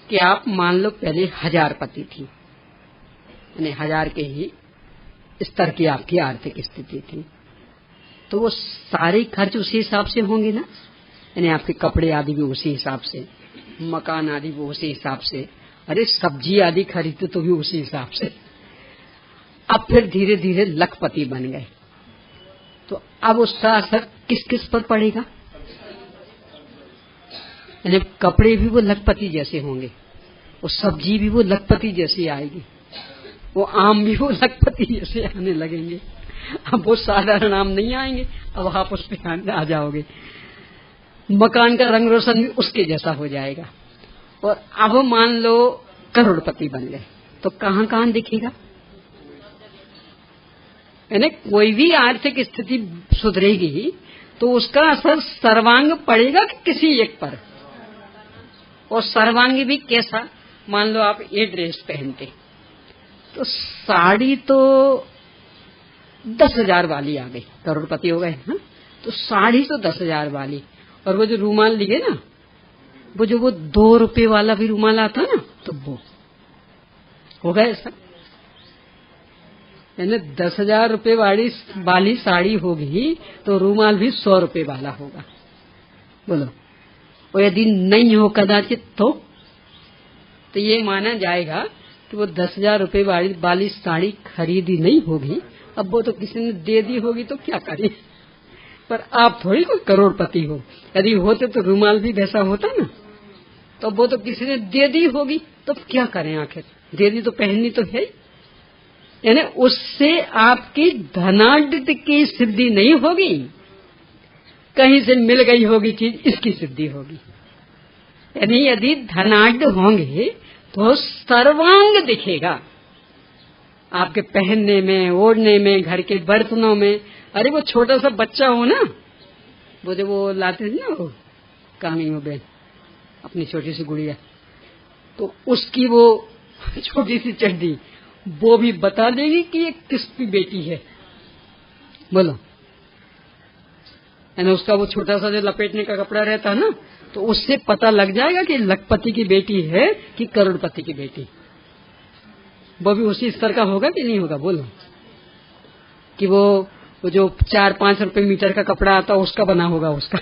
कि आप मान लो पहले 1000 पति थी, यानी 1000 के ही स्तर की आपकी आर्थिक स्थिति थी, तो वो सारे खर्च उसी हिसाब से होंगे ना, यानी आपके कपड़े आदि भी उसी हिसाब से, मकान आदि भी उसी हिसाब से, अरे सब्जी आदि खरीदते तो भी उसी हिसाब से। अब फिर धीरे धीरे लखपति बन गए, तो अब उसका असर किस किस पर पड़ेगा? यानी कपड़े भी वो लखपति जैसे होंगे, वो सब्जी भी वो लखपति जैसी आएगी, वो आम भी वो लखपति जैसे आने लगेंगे। अब वो साधारण आम नहीं आएंगे, अब आप उस पे आ जाओगे। मकान का रंग रोशन भी उसके जैसा हो जाएगा। और अब मान लो करोड़पति बन गए, तो कहां कहां दिखेगा? यानी कोई भी आर्थिक स्थिति सुधरेगी तो उसका असर सर्वांग पड़ेगा कि किसी एक पर, और सर्वांगी भी कैसा? मान लो आप ये ड्रेस पहनते, तो साड़ी तो 10,000 वाली आ गई, करोड़पति हो गए ना, तो साड़ी तो 10,000 वाली, और वो जो रूमाल लिए ना, वो जो वो 2 रुपए वाला भी रूमाल आता ना, तो वो हो गए सब। यानी 10,000 रुपए वाली साड़ी होगी तो रूमाल भी 100 रुपए वाला होगा। बोलो, और यदि नहीं हो कदाचित तो ये माना जाएगा कि वो 10,000 रुपए वाली साड़ी खरीदी नहीं होगी, अब वो तो किसी ने दे दी होगी तो क्या करें। पर आप थोड़ी कोई करोड़पति हो, यदि होते तो रूमाल भी वैसा होता ना, तो वो तो किसी ने दे दी होगी, तो क्या करें, आखिर दे दी तो पहननी तो है। यानी उससे आपकी धनाढ्य की सिद्धि नहीं होगी, कहीं से मिल गई होगी चीज, इसकी सिद्धि होगी। यानी यदि धनाढ्य होंगे तो सर्वांग दिखेगा आपके पहनने में, ओढ़ने में, घर के बर्तनों में। अरे वो छोटा सा बच्चा हो ना, वो जो वो लाते थे ना, वो कामी हो बहन अपनी छोटी सी गुड़िया, तो उसकी वो छोटी सी चड्डी वो भी बता देगी कि ये किसकी बेटी है। बोलो, यानी उसका वो छोटा सा जो लपेटने का कपड़ा रहता है ना, तो उससे पता लग जाएगा कि लखपति की बेटी है कि करोड़पति की बेटी। वो भी उसी स्तर का होगा कि नहीं होगा? बोलो, कि वो जो 4-5 रुपए मीटर का कपड़ा आता उसका बना होगा उसका।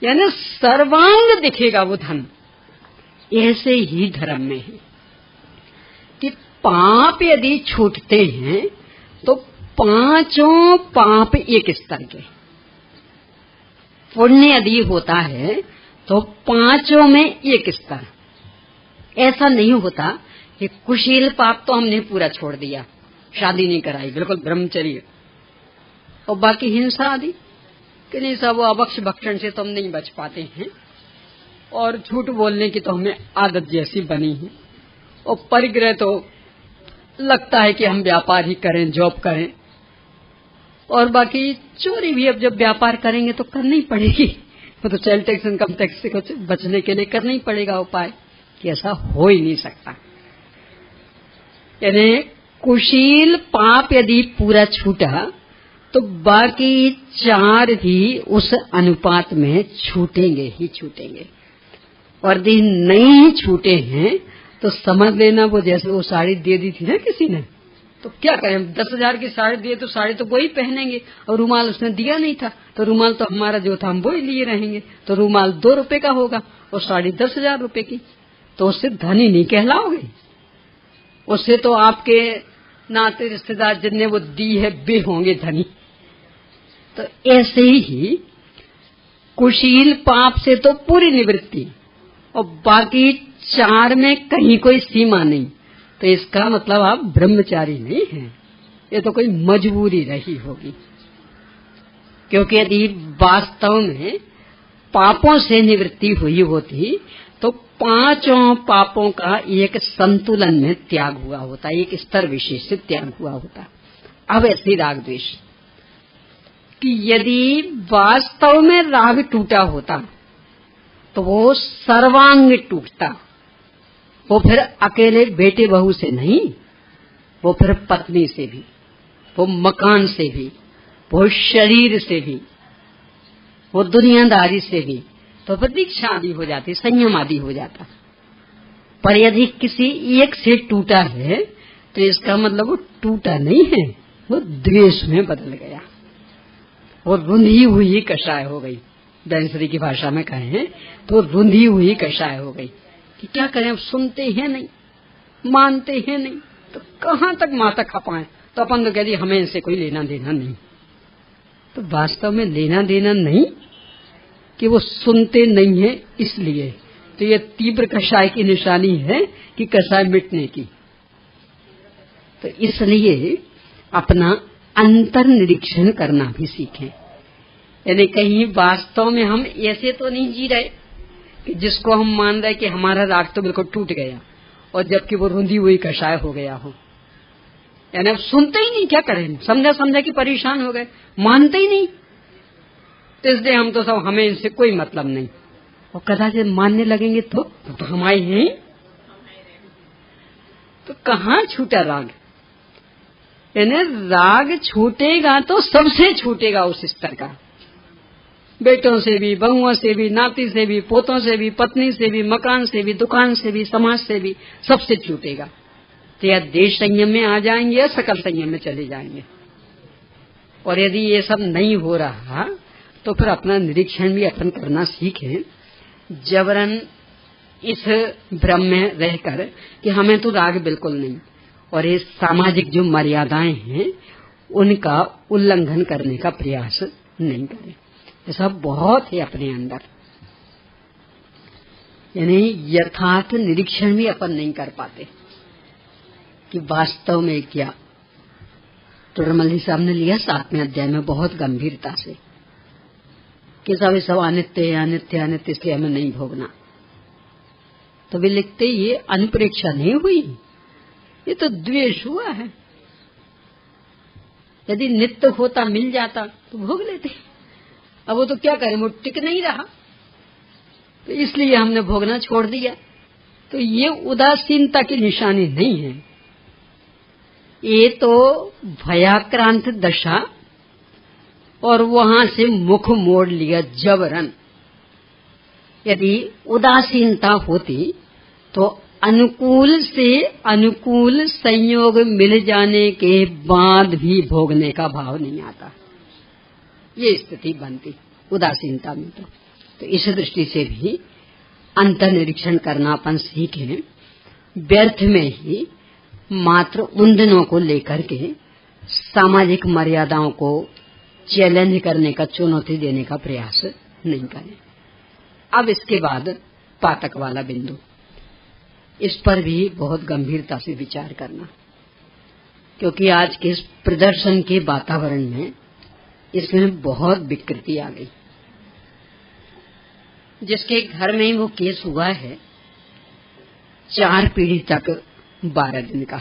यानी सर्वांग दिखेगा वो धन। ऐसे ही धर्म में है कि पाप यदि छूटते हैं तो 5 पाप एक स्तर के, पुण्य यदि होता है तो 5 में एक स्तर। ऐसा नहीं होता कि कुशील पाप तो हमने पूरा छोड़ दिया, शादी नहीं कराई, बिल्कुल ब्रह्मचर्य, और बाकी हिंसा आदि कि नहीं सब वो अभक्ष भक्षण से तो हम नहीं बच पाते हैं, और झूठ बोलने की तो हमें आदत जैसी बनी है, और परिग्रह तो लगता है कि हम व्यापार ही करें, जॉब करें, और बाकी चोरी भी अब जब व्यापार करेंगे तो करनी ही पड़ेगी, वो तो सेल टैक्स इनकम टैक्स से कुछ बचने के लिए करना ही पड़ेगा उपाय, कि ऐसा हो ही नहीं सकता। यानी कुशील पाप यदि पूरा छूटा तो बाकी 4 भी उस अनुपात में छूटेंगे ही छूटेंगे, और यदि नहीं छूटे हैं तो समझ लेना वो जैसे वो साड़ी दे दी थी ना किसी ने, तो क्या करें, 10,000 की साड़ी दिए तो साड़ी तो वही पहनेंगे, और रुमाल उसने दिया नहीं था तो रुमाल तो हमारा जो था हम वही लिए रहेंगे, तो रुमाल 2 रुपए का होगा और साड़ी 10,000 रुपए की, तो उससे धनी नहीं कहलाओगे। उससे तो आपके नाते रिश्तेदार जितने वो दी है वे होंगे धनी। तो ऐसे ही कुशील पाप से तो पूरी निवृत्ति, और बाकी 4 में कहीं कोई सीमा नहीं, तो इसका मतलब आप ब्रह्मचारी नहीं हैं, ये तो कोई मजबूरी रही होगी। क्योंकि यदि वास्तव में पापों से निवृत्ति हुई होती तो 5 पापों का एक संतुलन में त्याग हुआ होता, एक स्तर विशेष से त्याग हुआ होता। अब ऐसी राग द्वेष कि यदि वास्तव में राग टूटा होता तो वो सर्वांग टूटता, वो फिर अकेले बेटे बहू से नहीं, वो फिर पत्नी से भी, वो मकान से भी, वो शरीर से भी, वो दुनियादारी से भी, तो फिर दीक्षा आदि हो जाती, संयम आदि हो जाता। पर यदि किसी एक से टूटा है तो इसका मतलब वो टूटा नहीं है, वो द्वेष में बदल गया, वो रुंधी हुई कषाय हो गई। बैंसरी की भाषा में कहें तो रुंधी हुई कषाय हो गई कि क्या करें, अब सुनते हैं नहीं, मानते हैं नहीं, तो कहाँ तक माता खपाएं। तो अपन तो कह दिए हमें इनसे कोई लेना देना नहीं, तो वास्तव में लेना देना नहीं कि वो सुनते नहीं है, इसलिए तो ये तीव्र कषाय की निशानी है कि कषाय मिटने की। तो इसलिए अपना अंतर निरीक्षण करना भी सीखें, यानी कहीं वास्तव में हम ऐसे तो नहीं जी रहे कि जिसको हम मान रहे कि हमारा राग तो बिल्कुल टूट गया और जबकि वो रुंधी हुई कषाय हो गया हो। यानी अब सुनते ही नहीं, क्या करें, समझा समझा कि परेशान हो गए, मानते ही नहीं, तो इसलिए हम तो सब हमें इनसे कोई मतलब नहीं, और कदाचित मानने लगेंगे तो हमारे हैं, तो कहाँ छूटा राग। यानी राग छूटेगा तो सबसे छूटेगा उस स्तर का, बेटों से भी, बहुओं से भी, नाती से भी, पोतों से भी, पत्नी से भी, मकान से भी, दुकान से भी, समाज से भी, सबसे छूटेगा। तो या देश संयम में आ जाएंगे या सकल संयम में चले जाएंगे। और यदि ये सब नहीं हो रहा तो फिर अपना निरीक्षण भी अपन करना सीखें, जबरन इस भ्रम में रहकर कि हमें तो राग बिल्कुल नहीं, और ये सामाजिक जो मर्यादाएं हैं उनका उल्लंघन करने का प्रयास नहीं करें। ये सब बहुत है अपने अंदर, यानी यथार्थ निरीक्षण भी अपन नहीं कर पाते कि वास्तव में क्या। तो रमल साहब ने लिया 7वें अध्याय में बहुत गंभीरता से कि सब अनित्य अनित्य अनित्य, इसलिए हमें नहीं भोगना। तो वे लिखते ये अनुप्रेक्षा नहीं हुई, ये तो द्वेष हुआ है। यदि नित्य होता, मिल जाता तो भोग लेते, अब वो तो क्या करें, वो टिक नहीं रहा, तो इसलिए हमने भोगना छोड़ दिया। तो ये उदासीनता की निशानी नहीं है, ये तो भयाक्रांत दशा, और वहां से मुख मोड़ लिया जबरन। यदि उदासीनता होती तो अनुकूल से अनुकूल संयोग मिल जाने के बाद भी भोगने का भाव नहीं आता, ये स्थिति बनती उदासीनता में। तो इस दृष्टि से भी अंतर निरीक्षण करना अपन सीखें। व्यर्थ में ही मात्र उन दिनों को लेकर के सामाजिक मर्यादाओं को चैलेंज करने का, चुनौती देने का प्रयास नहीं करें। अब इसके बाद पातक वाला बिंदु, इस पर भी बहुत गंभीरता से विचार करना, क्योंकि आज के इस प्रदर्शन के वातावरण में इसमें बहुत विकृति आ गई। जिसके घर में वो केस हुआ है 4 पीढ़ी तक 12 दिन का,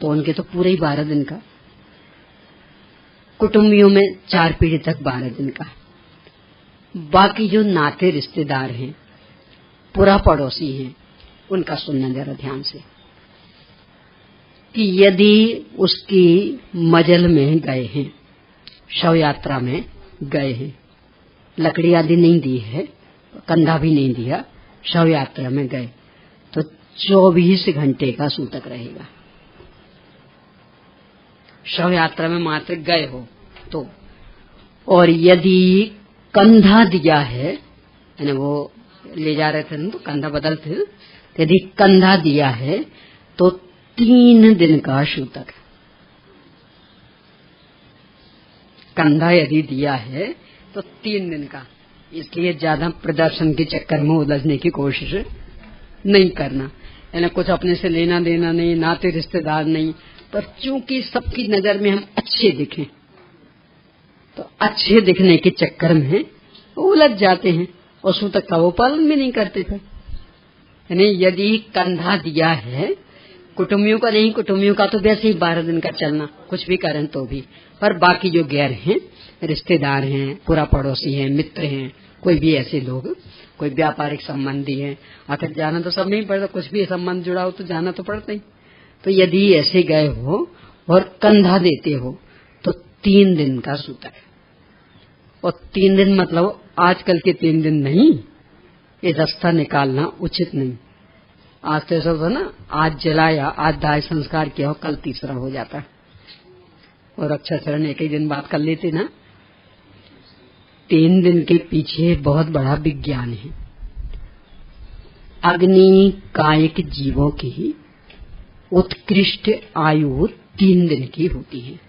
तो उनके तो पूरे ही 12 दिन का, कुटुंबियों में 4 पीढ़ी तक 12 दिन का, बाकी जो नाते रिश्तेदार हैं, पूरा पड़ोसी हैं, उनका सुनना जरा ध्यान से कि यदि उसकी मजल में गए हैं, शव यात्रा में गए हैं, लकड़ी आदि नहीं दी है, कंधा भी नहीं दिया, शव यात्रा में गए तो 24 घंटे का सूतक रहेगा। शव यात्रा में मात्र गए हो तो। और यदि कंधा दिया है, यानी वो ले जा रहे थे ना तो कंधा बदलते, यदि कंधा दिया है तो 3 दिन का सूतक। कंधा यदि दिया है तो 3 दिन का, इसलिए ज्यादा प्रदर्शन के चक्कर में उलझने की कोशिश नहीं करना। यानी कुछ अपने से लेना देना नहीं, नाते रिश्तेदार नहीं, पर चूंकि सबकी नजर में हम अच्छे दिखें तो अच्छे दिखने के चक्कर में उलझ जाते हैं और सूतक का वो पालन भी नहीं करते थे। यानी यदि कंधा दिया है, कुटुंबियों का नहीं, कुटुंबियों का तो वैसे ही 12 दिन का चलना, कुछ भी करें तो भी, पर बाकी जो गैर हैं, रिश्तेदार हैं, पूरा पड़ोसी हैं, मित्र हैं, कोई भी ऐसे लोग, कोई व्यापारिक संबंधी है, आखिर जाना तो सब नहीं पड़ता, कुछ भी संबंध जुड़ा हो तो जाना तो पड़ता ही। तो यदि ऐसे गए हो और कंधा देते हो तो 3 दिन का सूतक। और 3 दिन मतलब आजकल के 3 दिन नहीं, ये रास्ता निकालना उचित नहीं। आज तो सब है ना, आज जलाया, आज दाह संस्कार किया हो, कल तीसरा हो जाता है, और रक्षाचरण एक ही दिन बाद कर लेते ना। 3 दिन के पीछे बहुत बड़ा विज्ञान है। अग्नि कायिक जीवों की उत्कृष्ट आयु 3 दिन की होती है।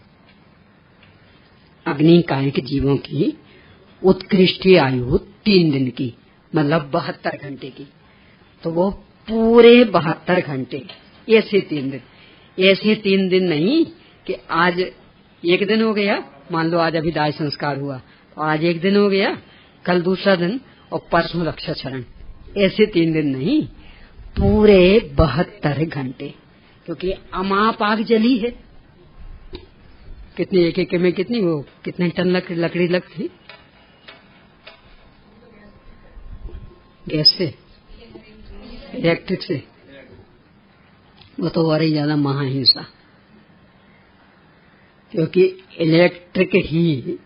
अग्नि कायिक जीवों की उत्कृष्ट आयु 3 दिन की, मतलब 72 घंटे की। तो वो पूरे 72 घंटे, ऐसे 3 दिन, ऐसे 3 दिन नहीं कि आज एक दिन हो गया, मान लो आज अभी दाह संस्कार हुआ तो आज एक दिन हो गया, कल दूसरा दिन और परसों रक्षाचरण, ऐसे 3 दिन नहीं, पूरे 72 घंटे। क्योंकि अमाप आग जली है, कितनी एक में कितनी वो कितने टन लकड़ी लगती, गैस से, इलेक्ट्रिक से, वो तो और ही ज्यादा महाहिंसा। क्योंकि इलेक्ट्रिक ही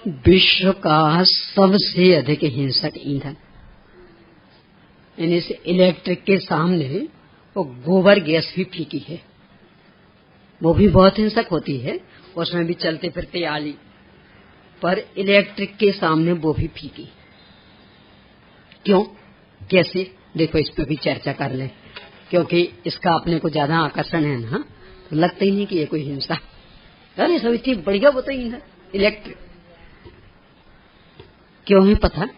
विश्व का सबसे अधिक हिंसक ईंधन। यानी इस इलेक्ट्रिक के सामने वो गोबर गैस भी फीकी है, वो भी बहुत हिंसक होती है, उसमें भी चलते फिरते आली, पर इलेक्ट्रिक के सामने वो भी फीकी। क्यों, कैसे, देखो इस पे भी चर्चा कर ले, क्योंकि इसका अपने को ज्यादा आकर्षण है ना, तो लगता ही नहीं कि ये कोई हिंसा। अरे सब इतनी बढ़िया बताई है इलेक्ट्रिक। क्यों है पता?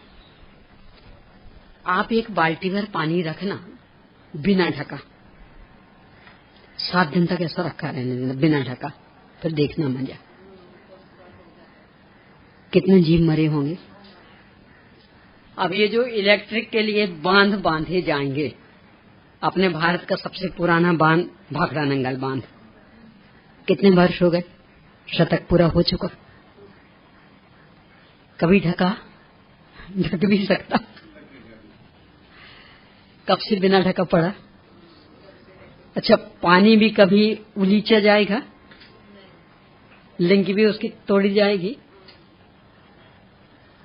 आप एक बाल्टी भर पानी रखना बिना ढका, 7 दिन तक ऐसा रखा रहने देना बिना ढका, फिर देखना मजा, कितने जीव मरे होंगे। अब ये जो इलेक्ट्रिक के लिए बांध बांधे जाएंगे, अपने भारत का सबसे पुराना बांध भाखड़ा नंगल बांध, कितने वर्ष हो गए, शतक पूरा हो चुका, कभी ढका, ढक भी सकता, कब से बिना ढका पड़ा। अच्छा, पानी भी कभी उलीचा जाएगा, लिंक भी उसकी तोड़ी जाएगी,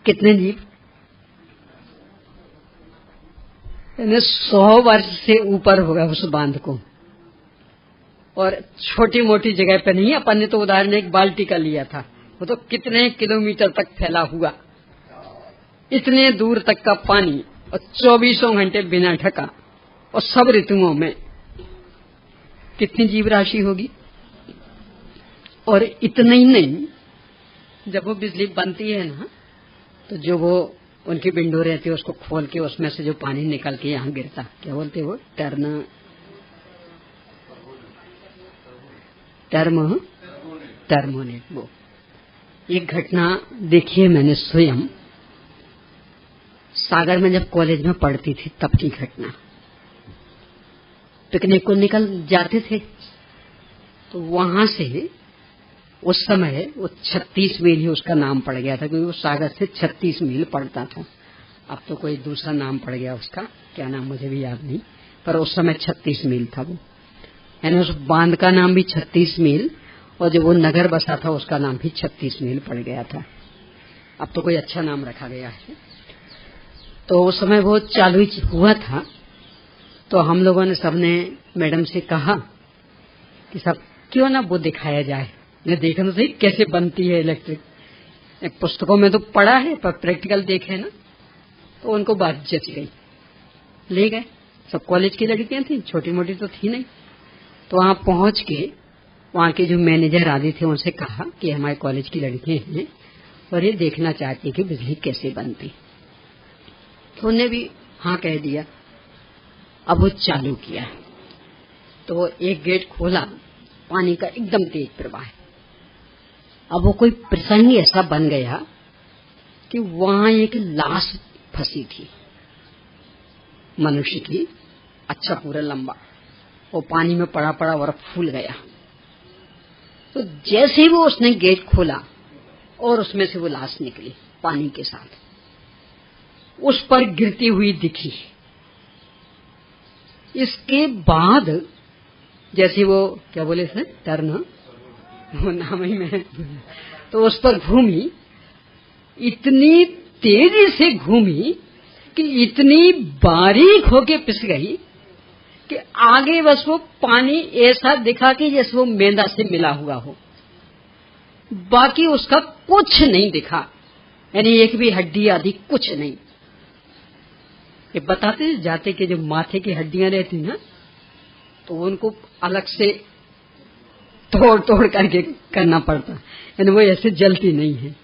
कितने जीव, 100 वर्ष से ऊपर होगा उस बांध को। और छोटी मोटी जगह पे नहीं, अपन ने तो उदाहरण एक बाल्टी का लिया था, वो तो कितने किलोमीटर तक फैला हुआ, इतने दूर तक का पानी, और 24 घंटे बिना ढका, और सब ऋतुओं में कितनी जीव राशि होगी। और इतना ही नहीं, जब वो बिजली बनती है ना, तो जो वो उनकी विंडो रहती है उसको खोल के उसमें से जो पानी निकल के यहाँ गिरता, क्या बोलते हैं वो, टर्मोनेट। वो एक घटना देखी है मैंने स्वयं, सागर में जब कॉलेज में पढ़ती थी तब की घटना। पिकनिक को निकल जाते थे तो वहां से उस समय वो 36 मील ही उसका नाम पड़ गया था, क्योंकि वो सागर से 36 मील पड़ता था। अब तो कोई दूसरा नाम पड़ गया उसका, क्या नाम मुझे भी याद नहीं, पर उस समय 36 मील था वो। यानी उस बांध का नाम भी 36 मील, और जो वो नगर बसा था उसका नाम भी 36 मील पड़ गया था। अब तो कोई अच्छा नाम रखा गया है। तो उस समय वो चालू हुआ था, तो हम लोगों ने सबने मैडम से कहा कि सब क्यों ना वो दिखाया जाए, मैं देखना सही कैसे बनती है इलेक्ट्रिक। पुस्तकों में तो पढ़ा है पर प्रैक्टिकल देखे ना तो उनको बात जच गई, ले गए। सब कॉलेज की लड़कियां थी, छोटी मोटी तो थी नहीं। तो वहां पहुंच के वहां के जो मैनेजर आदि थे उनसे कहा कि हमारे कॉलेज की लड़कियां हैं और ये देखना चाहती कि बिजली कैसे बनती। तो उन्होंने भी हाँ कह दिया। अब वो चालू किया तो एक गेट खोला, पानी का एकदम तेज प्रवाह। अब वो कोई प्रसंग ऐसा बन गया कि वहां एक लाश फंसी थी मनुष्य की, अच्छा पूरा लंबा, वो पानी में पड़ा पड़ा और फूल गया। तो जैसे ही वो उसने गेट खोला और उसमें से वो लाश निकली पानी के साथ, उस पर गिरती हुई दिखी। इसके बाद जैसे वो क्या बोले थे टर्न, वो नाम ही में, तो उस पर घूमी, इतनी तेजी से घूमी कि इतनी बारीक होके पिस गई कि आगे बस वो पानी ऐसा दिखा कि जैसे वो मेंदा से मिला हुआ हो, बाकी उसका कुछ नहीं दिखा, यानी एक भी हड्डी आदि कुछ नहीं। ये बताते जाते कि जो माथे की हड्डियां रहती ना तो उनको अलग से तोड़ तोड़ करके करना पड़ता, यानी वो ऐसे जलती नहीं है।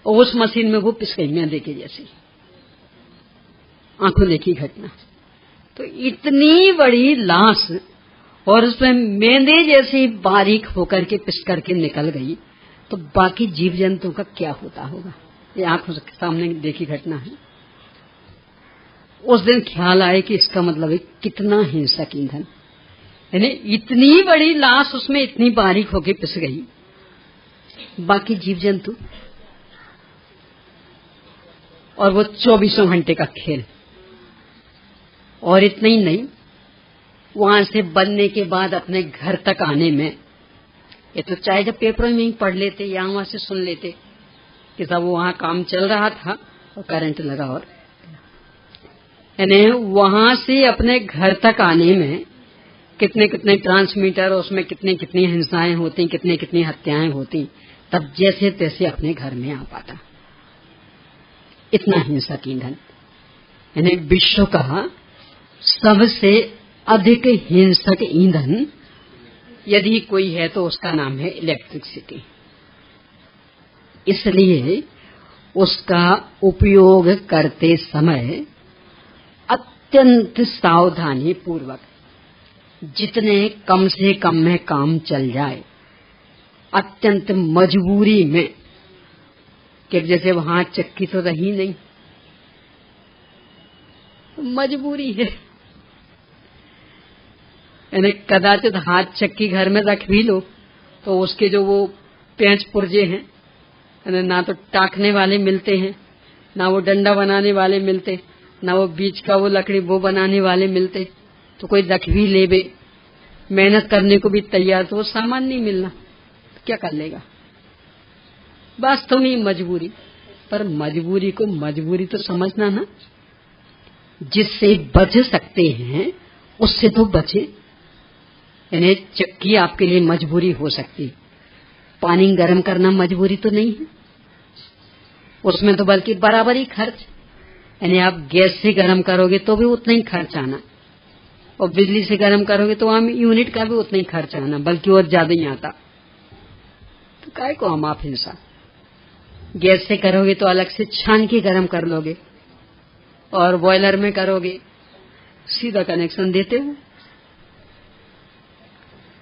और उस मशीन में वो पिस गई मेंदे के जैसी, आंखों देखी घटना। तो इतनी बड़ी लाश और उसमें मेंदे जैसी बारीक होकर के पिस करके निकल गई, तो बाकी जीव जंतुओं का क्या होता होगा। ये आंखों के सामने देखी घटना है। उस दिन ख्याल आए कि इसका मतलब है कितना हिंसक ईंधन, यानी इतनी बड़ी लाश उसमें इतनी बारीक होके पिस गई, बाकी जीव जंतु, और वो 24 घंटे का खेल। और इतना ही नहीं, वहां से बनने के बाद अपने घर तक आने में, ये तो चाहे जब पेपरों में ही पढ़ लेते या वहां से सुन लेते कि सब वहां काम चल रहा था और करंट लगा, और यानी वहां से अपने घर तक आने में कितने कितने ट्रांसमीटर, उसमें कितनी कितनी हिंसाएं होती, कितनी कितनी हत्याएं होती, तब जैसे तैसे अपने घर में आ पाता। इतना हिंसक ईंधन, यानी विश्व का सबसे अधिक हिंसक ईंधन यदि कोई है तो उसका नाम है इलेक्ट्रिसिटी। इसलिए उसका उपयोग करते समय अत्यंत सावधानी पूर्वक, जितने कम से कम में काम चल जाए, अत्यंत मजबूरी में, कि जैसे वहां चक्की तो रही नहीं, मजबूरी है, यानी कदाचित हाथ चक्की घर में रख भी लो तो उसके जो वो पेंच पुर्जे हैं, यानी ना तो टाकने वाले मिलते हैं, ना वो डंडा बनाने वाले मिलते, ना वो बीच का वो लकड़ी वो बनाने वाले मिलते। तो कोई रख भी लेबे, मेहनत करने को भी तैयार, तो वो सामान नहीं मिलना, तो क्या कर लेगा। वास्तव में मजबूरी, पर मजबूरी को मजबूरी तो समझना ना, जिससे बच सकते हैं उससे तो बचे। यानी चक्की आपके लिए मजबूरी हो सकती, पानी गर्म करना मजबूरी तो नहीं है, उसमें तो बल्कि बराबर ही खर्च, यानी आप गैस से गर्म करोगे तो भी उतना ही खर्च आना, और बिजली से गर्म करोगे तो वहां यूनिट का भी उतना ही खर्च आना, बल्कि और ज्यादा ही आता। तो काय को हम आप हिंसा, गैस से करोगे तो अलग से छान के गर्म कर लोगे, और बॉयलर में करोगे सीधा कनेक्शन देते हो।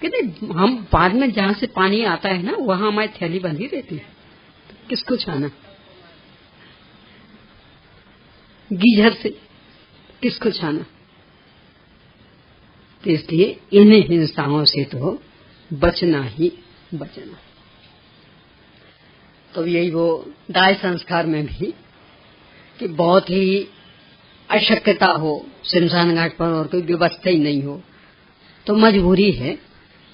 कहते हम बाद में जहां से पानी आता है ना वहां हमारी थैली बंधी रहती है, तो किसको छाना, गीजर से किसको छाना। तो इसलिए इन हिंसाओं से तो बचना ही बचना। तो यही वो दाह संस्कार में भी कि बहुत ही अशक्यता हो, शमशान घाट पर और कोई व्यवस्था ही नहीं हो तो मजबूरी है,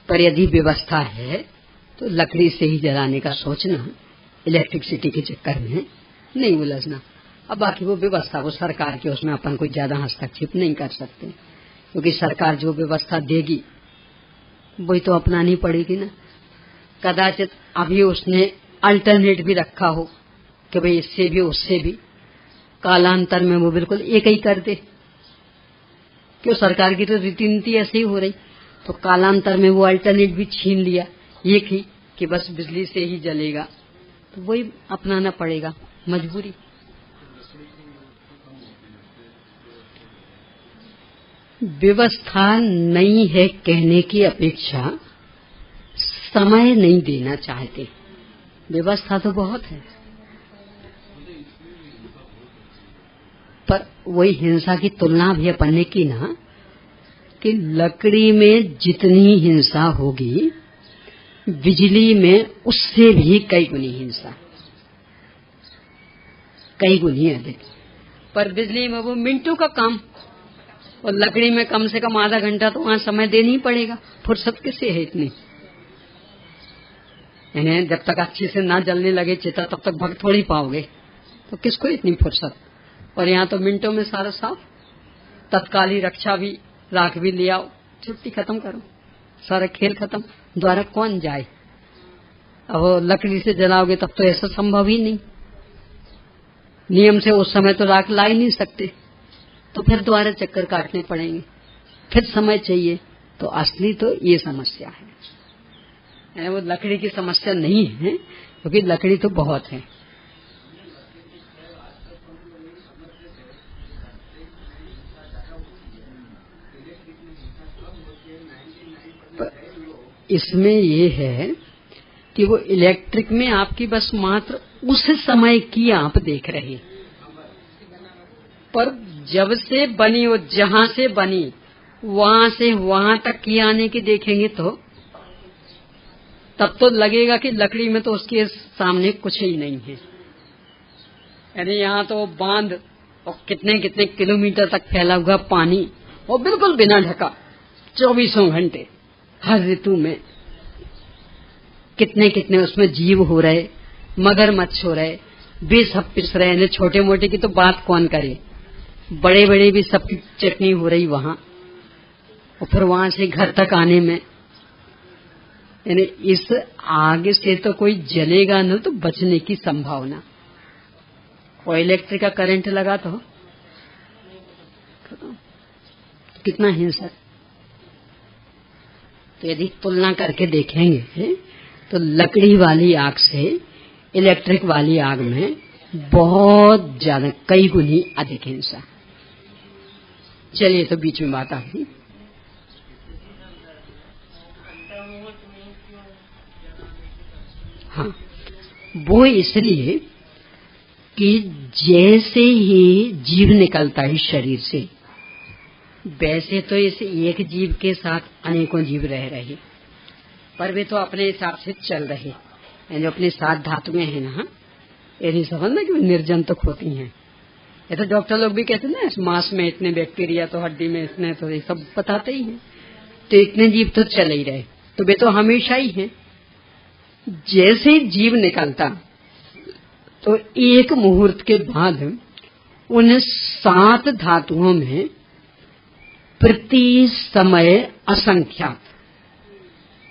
पर यदि व्यवस्था है तो लकड़ी से ही जलाने का सोचना, इलेक्ट्रिसिटी के चक्कर में नहीं उलझना। अब बाकी वो व्यवस्था वो सरकार की, उसमें अपन कोई ज्यादा हस्तक्षेप नहीं कर सकते, क्योंकि सरकार जो व्यवस्था देगी वही तो अपनानी पड़ेगी ना। कदाचित अभी उसने अल्टरनेट भी रखा हो कि भाई इससे भी उससे भी, कालांतर में वो बिल्कुल एक ही कर दे। क्यों, सरकार की तो रीति नीति ऐसे ही हो रही, तो कालांतर में वो अल्टरनेट भी छीन लिया एक ही कि बस बिजली से ही जलेगा, तो वही अपनाना पड़ेगा, मजबूरी। व्यवस्था नहीं है कहने की अपेक्षा समय नहीं देना चाहते। व्यवस्था तो बहुत है, पर वही हिंसा की तुलना भी अपन ने की ना कि लकड़ी में जितनी हिंसा होगी बिजली में उससे भी कई गुनी हिंसा, कई गुनी अधिक। पर बिजली में वो मिनटों का काम, और लकड़ी में कम से कम आधा घंटा तो वहां समय देना ही पड़ेगा। फुर्सत किससे है इतनी? इन्हें जब तक अच्छे से ना जलने लगे चिता तब तक भग थोड़ी पाओगे, तो किसको इतनी फुर्सत? और यहाँ तो मिनटों में सारा साफ, तत्काली रक्षा भी, राख भी ले आओ, छुट्टी खत्म करो, सारा खेल खत्म। द्वारा कौन जाए? अब लकड़ी से जलाओगे तब तो ऐसा संभव ही नहीं, नियम से उस समय तो राख ला ही नहीं सकते, तो फिर द्वारा चक्कर काटने पड़ेंगे, फिर समय चाहिए। तो असली तो ये समस्या है, वो लकड़ी की समस्या नहीं है, क्योंकि लकड़ी तो बहुत है। इसमें ये है कि वो इलेक्ट्रिक में आपकी बस मात्र उस समय की आप देख रहे, पर जब से बनी वो जहां से बनी वहां से वहां तक की आने की देखेंगे तो तब तो लगेगा कि लकड़ी में तो उसके सामने कुछ ही नहीं है। यानी यहाँ तो बांध और कितने कितने किलोमीटर तक फैला हुआ पानी, और बिल्कुल बिना ढका 24 घंटे हर ऋतु में, कितने कितने उसमें जीव हो रहे, मगरमच्छ हो रहे, वे सब पिस रहे। छोटे मोटे की तो बात कौन करे, बड़े बड़े भी सबकी चटनी हो रही वहां, और फिर वहां से घर तक आने में, यानी इस आग से तो कोई जलेगा न तो बचने की संभावना। और इलेक्ट्रिक का करंट लगा तो कितना हिंसक। तो यदि तुलना करके देखेंगे तो लकड़ी वाली आग से इलेक्ट्रिक वाली आग में बहुत ज्यादा, कई गुनी अधिक हिंसा। चलिए, तो बीच में बात आ गई। हाँ, वो इसलिए कि जैसे ही जीव निकलता है शरीर से, वैसे तो इस एक जीव के साथ अनेकों जीव रह रहे, पर वे तो अपने हिसाब से चल रहे, जो अपने साथ धातुएं हैं ना, ये नहीं समझना कि निर्जंतुक होती हैं। ये तो डॉक्टर लोग भी कहते हैं ना, इस मांस में इतने बैक्टीरिया, तो हड्डी में इतने, तो ये सब बताते ही हैं। तो इतने जीव तो चल ही रहे, तो वे तो हमेशा ही हैं। जैसे जीव निकलता तो एक मुहूर्त के बाद उन 7 धातुओं में प्रति समय असंख्यात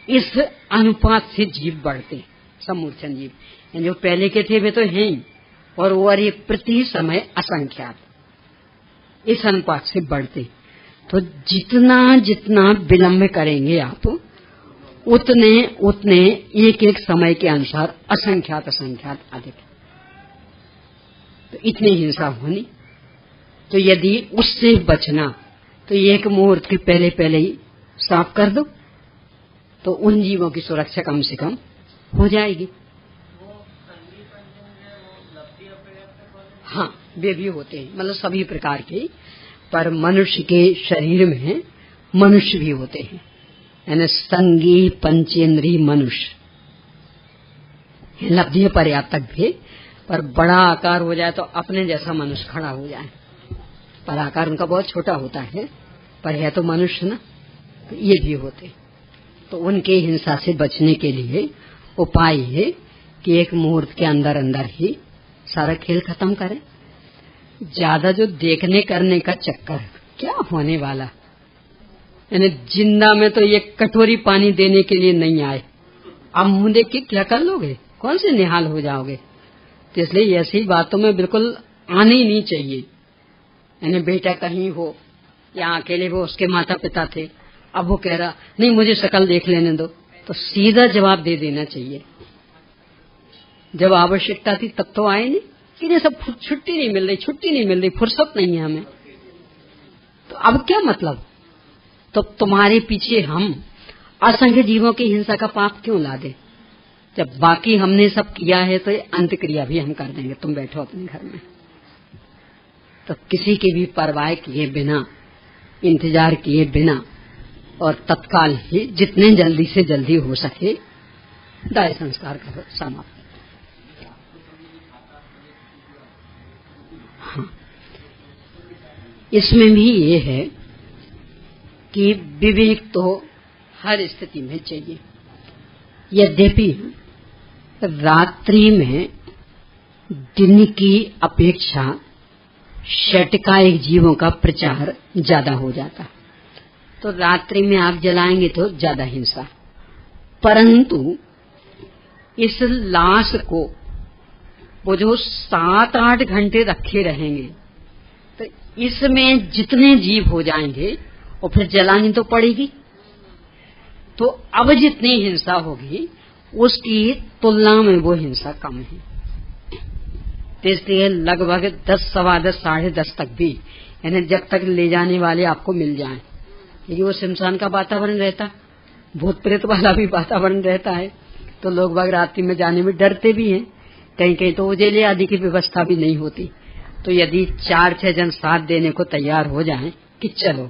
इस अनुपात से जीव बढ़ते, समूर्छन जीव। जो पहले के थे वे तो हैं ही, और वो ये प्रति समय असंख्यात इस अनुपात से बढ़ते। तो जितना जितना विलंब करेंगे आप, उतने उतने एक एक समय के अनुसार असंख्यात असंख्यात अधिक, तो इतनी हिंसा होनी। तो यदि उससे बचना तो एक मुहूर्त के पहले पहले ही साफ कर दो, तो उन जीवों की सुरक्षा कम से कम हो जाएगी। हाँ, वे भी होते हैं, मतलब सभी प्रकार के, पर मनुष्य के शरीर में मनुष्य भी होते हैं, यानी संगी पंचेंद्री मनुष्य, लब्धि पर्याप्त भी। पर बड़ा आकार हो जाए तो अपने जैसा मनुष्य खड़ा हो जाए, पर आकार उनका बहुत छोटा होता है, पर है तो मनुष्य ना, तो ये भी होते। तो उनके हिंसा से बचने के लिए उपाय है कि एक मुहूर्त के अंदर अंदर ही सारा खेल खत्म करें। ज्यादा जो देखने करने का चक्कर, क्या होने वाला, यानी जिंदा में तो ये कटोरी पानी देने के लिए नहीं आए, अब मुंह देख के क्या कर लोगे, कौन से निहाल हो जाओगे। तो इसलिए ऐसी बातों में बिल्कुल आने ही नहीं चाहिए। यानी बेटा कहीं हो या अकेले वो उसके माता पिता थे, अब वो कह रहा नहीं मुझे शक्ल देख लेने दो, तो सीधा जवाब दे देना चाहिए। जब आवश्यकता थी तब तो आए नहीं कि ये सब छुट्टी नहीं मिल रही, फुर्सत नहीं है हमें, तो अब क्या मतलब। तो तुम्हारे पीछे हम असंख्य जीवों की हिंसा का पाप क्यों ला दे, जब बाकी हमने सब किया है तो ये अंत क्रिया भी हम कर देंगे, तुम बैठो अपने घर में। तो किसी की भी परवाह किए बिना, इंतजार किए बिना और तत्काल ही जितने जल्दी से जल्दी हो सके दाह संस्कार करो, समाप्त। हाँ, इसमें भी ये है कि विवेक तो हर स्थिति में चाहिए। यद्यपि रात्रि में दिन की अपेक्षा षटकायिक जीवों का प्रचार ज्यादा हो जाता, तो रात्रि में आग जलाएंगे तो ज्यादा हिंसा, परंतु इस लाश को वो जो 7-8 घंटे रखे रहेंगे, तो इसमें जितने जीव हो जाएंगे और फिर जलानी तो पड़ेगी, तो अब जितनी हिंसा होगी उसकी तुलना में वो हिंसा कम है। इसलिए लगभग 10, 10:15, 10:30 तक भी, यानी जब तक ले जाने वाले आपको मिल जाएं, क्योंकि वो शमशान का वातावरण रहता, भूत प्रेत वाला भी वातावरण रहता है, तो लोग बाग रात्रि में जाने में डरते भी हैं। कहीं कहीं तो उजेले आदि की व्यवस्था भी नहीं होती, तो यदि 4-6 जन साथ देने को तैयार हो जाएं कि चलो,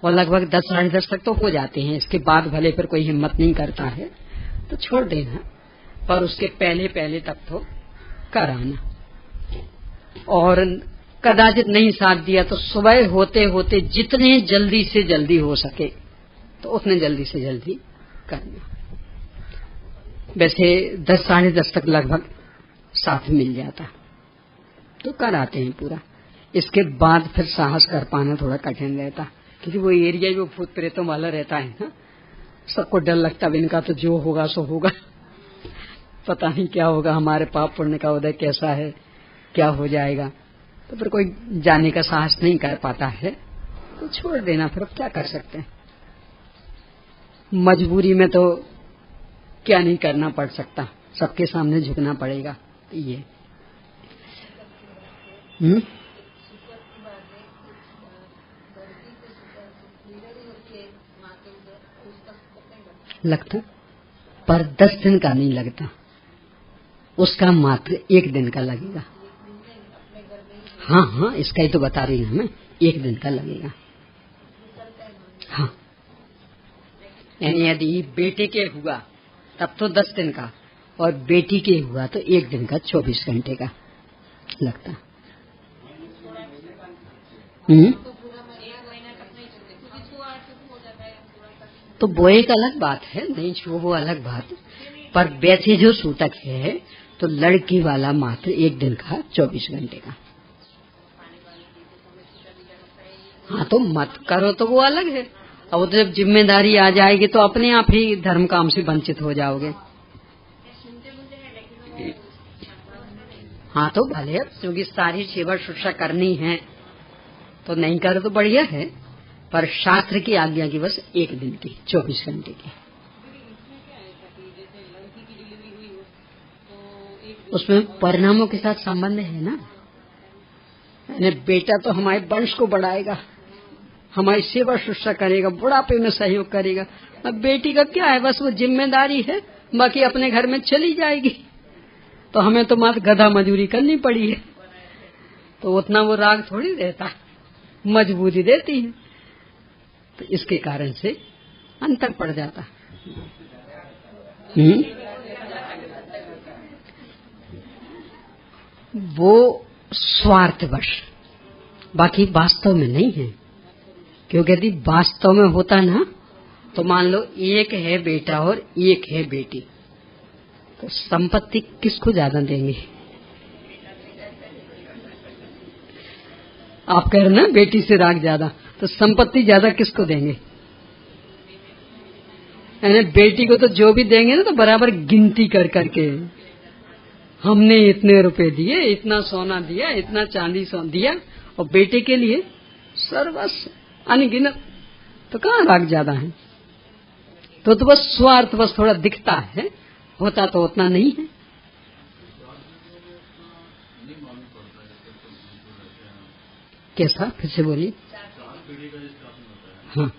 और लगभग 10, 10:30 तक तो हो जाते हैं, इसके बाद भले पर कोई हिम्मत नहीं करता है तो छोड़ देना, पर उसके पहले तक तो कराना। और कदाचित नहीं साथ दिया तो सुबह होते होते जितने जल्दी से जल्दी हो सके तो उतने जल्दी से जल्दी करना। वैसे 10, 10:30 तक लगभग साथ मिल जाता तो कराते हैं पूरा। इसके बाद फिर साहस कर पाना थोड़ा कठिन रहता, क्योंकि वो एरिया जो भूत प्रेतों वाला रहता है ना, सबको डर लगता है इनका तो जो होगा सो होगा, पता नहीं क्या होगा, हमारे पाप पुण्य का उदय कैसा है, क्या हो जाएगा, तो फिर कोई जाने का साहस नहीं कर पाता है, तो छोड़ देना। फिर क्या कर सकते हैं, मजबूरी में तो क्या नहीं करना पड़ सकता, सबके सामने झुकना पड़ेगा। ये लगता, पर 10 दिन का नहीं लगता, उसका मात्र 1 दिन का लगेगा। हाँ, इसका ही तो बता रही हूँ मैं, 1 दिन का लगेगा। हाँ, यानी यदि बेटे के हुआ तब तो 10 दिन का, और बेटी के हुआ तो 1 दिन का, 24 घंटे का लगता। तो वो एक अलग बात है, नहीं छो वो अलग बात, पर वैसे जो सूतक है तो लड़की वाला मात्र 1 दिन का, 24 घंटे का। हाँ, तो मत करो तो वो अलग है, और जब जिम्मेदारी आ जाएगी तो अपने आप ही धर्म काम से वंचित हो जाओगे। हाँ, तो भले क्योंकि सारी सेवा शुश्रूषा करनी है तो नहीं करो तो बढ़िया है, पर शास्त्र की आज्ञा की बस 1 दिन की, 24 घंटे की। उसमें परिणामों के साथ संबंध है ना, बेटा तो हमारे वंश को बढ़ाएगा, हमारी सेवा शुश्रूषा करेगा, बुढ़ापे में सहयोग करेगा। अब बेटी का क्या है, बस वो जिम्मेदारी है, बाकी अपने घर में चली जाएगी, तो हमें तो मात्र गधा मजूरी करनी पड़ी है, तो उतना वो राग थोड़ी रहता, मजबूरी देती है, तो इसके कारण से अंतर पड़ जाता। वो स्वार्थवश, बाकी वास्तव में नहीं है, क्योंकि यदि वास्तव में होता ना तो मान लो एक है बेटा और एक है बेटी, तो संपत्ति किसको ज्यादा देंगे? आप कह रहे ना बेटी से राग ज्यादा, तो संपत्ति ज्यादा किसको देंगे? यानी बेटी को तो जो भी देंगे ना तो बराबर गिनती कर करके, हमने इतने रुपए दिए, इतना सोना दिया, इतना चांदी दिया, और बेटे के लिए सर्वस्व अनगिनत। तो कहाँ राग ज्यादा है? तो बस स्वार्थ बस थोड़ा दिखता है, होता तो उतना नहीं है। कैसा? फिर से बोलिए। हाँ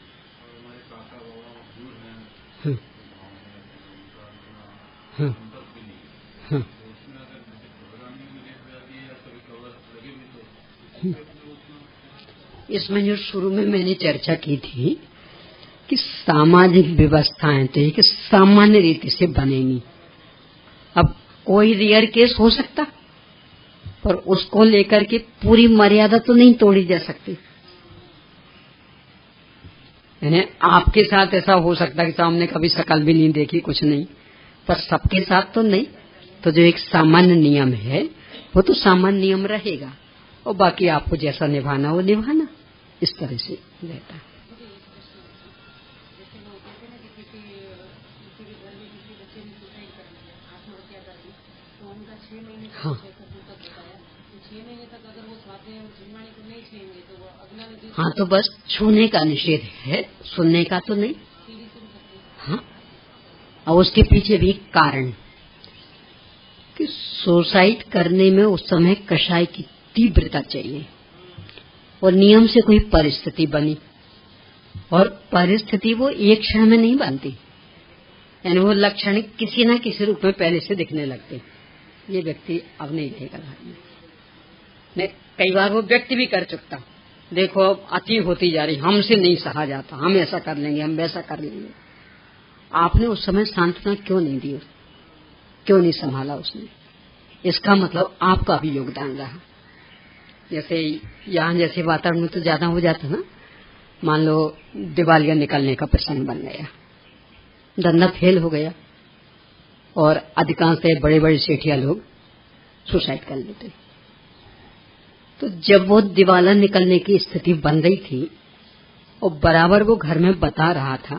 हाँ हाँ हाँ। इसमें जो शुरू में मैंने चर्चा की थी कि सामाजिक व्यवस्थाएं तो एक सामान्य रीति से बनेंगी। अब कोई रेयर केस हो सकता, पर उसको लेकर के पूरी मर्यादा तो नहीं तोड़ी जा सकती। यानी आपके साथ ऐसा हो सकता कि सामने कभी शक्ल भी नहीं देखी, कुछ नहीं, पर सबके साथ तो नहीं। तो जो एक सामान्य नियम है वो तो सामान्य नियम रहेगा, और बाकी आपको जैसा निभाना वो निभाना, इस तरह से रहता है। हाँ हाँ, तो बस छूने का निषेध है, सुनने का तो नहीं। हाँ, और उसके पीछे भी कारण कि सुसाइड करने में उस समय कषाय की तीव्रता चाहिए, और नियम से कोई परिस्थिति बनी, और परिस्थिति वो एक क्षण में नहीं बनती। यानी वो लक्षण किसी न किसी रूप में पहले से दिखने लगते, ये व्यक्ति अब नहीं रहेगा घर में। नहीं, कई बार वो व्यक्ति भी कर चुकता, देखो अब अति होती जा रही, हमसे नहीं सहा जाता, हम ऐसा कर लेंगे, हम वैसा कर लेंगे। आपने उस समय सांत्वना क्यों नहीं दी, क्यों नहीं संभाला उसने? इसका मतलब आपका भी योगदान रहा। जैसे यहाँ जैसे वातावरण में तो ज्यादा हो जाता ना, मान लो दिवालिया निकलने का प्रसंग बन गया, धंधा फेल हो गया, और अधिकांश बड़े बड़े सेठिया लोग सुसाइड कर लेते। तो जब वो दिवाला निकलने की स्थिति बन रही थी, और बराबर वो घर में बता रहा था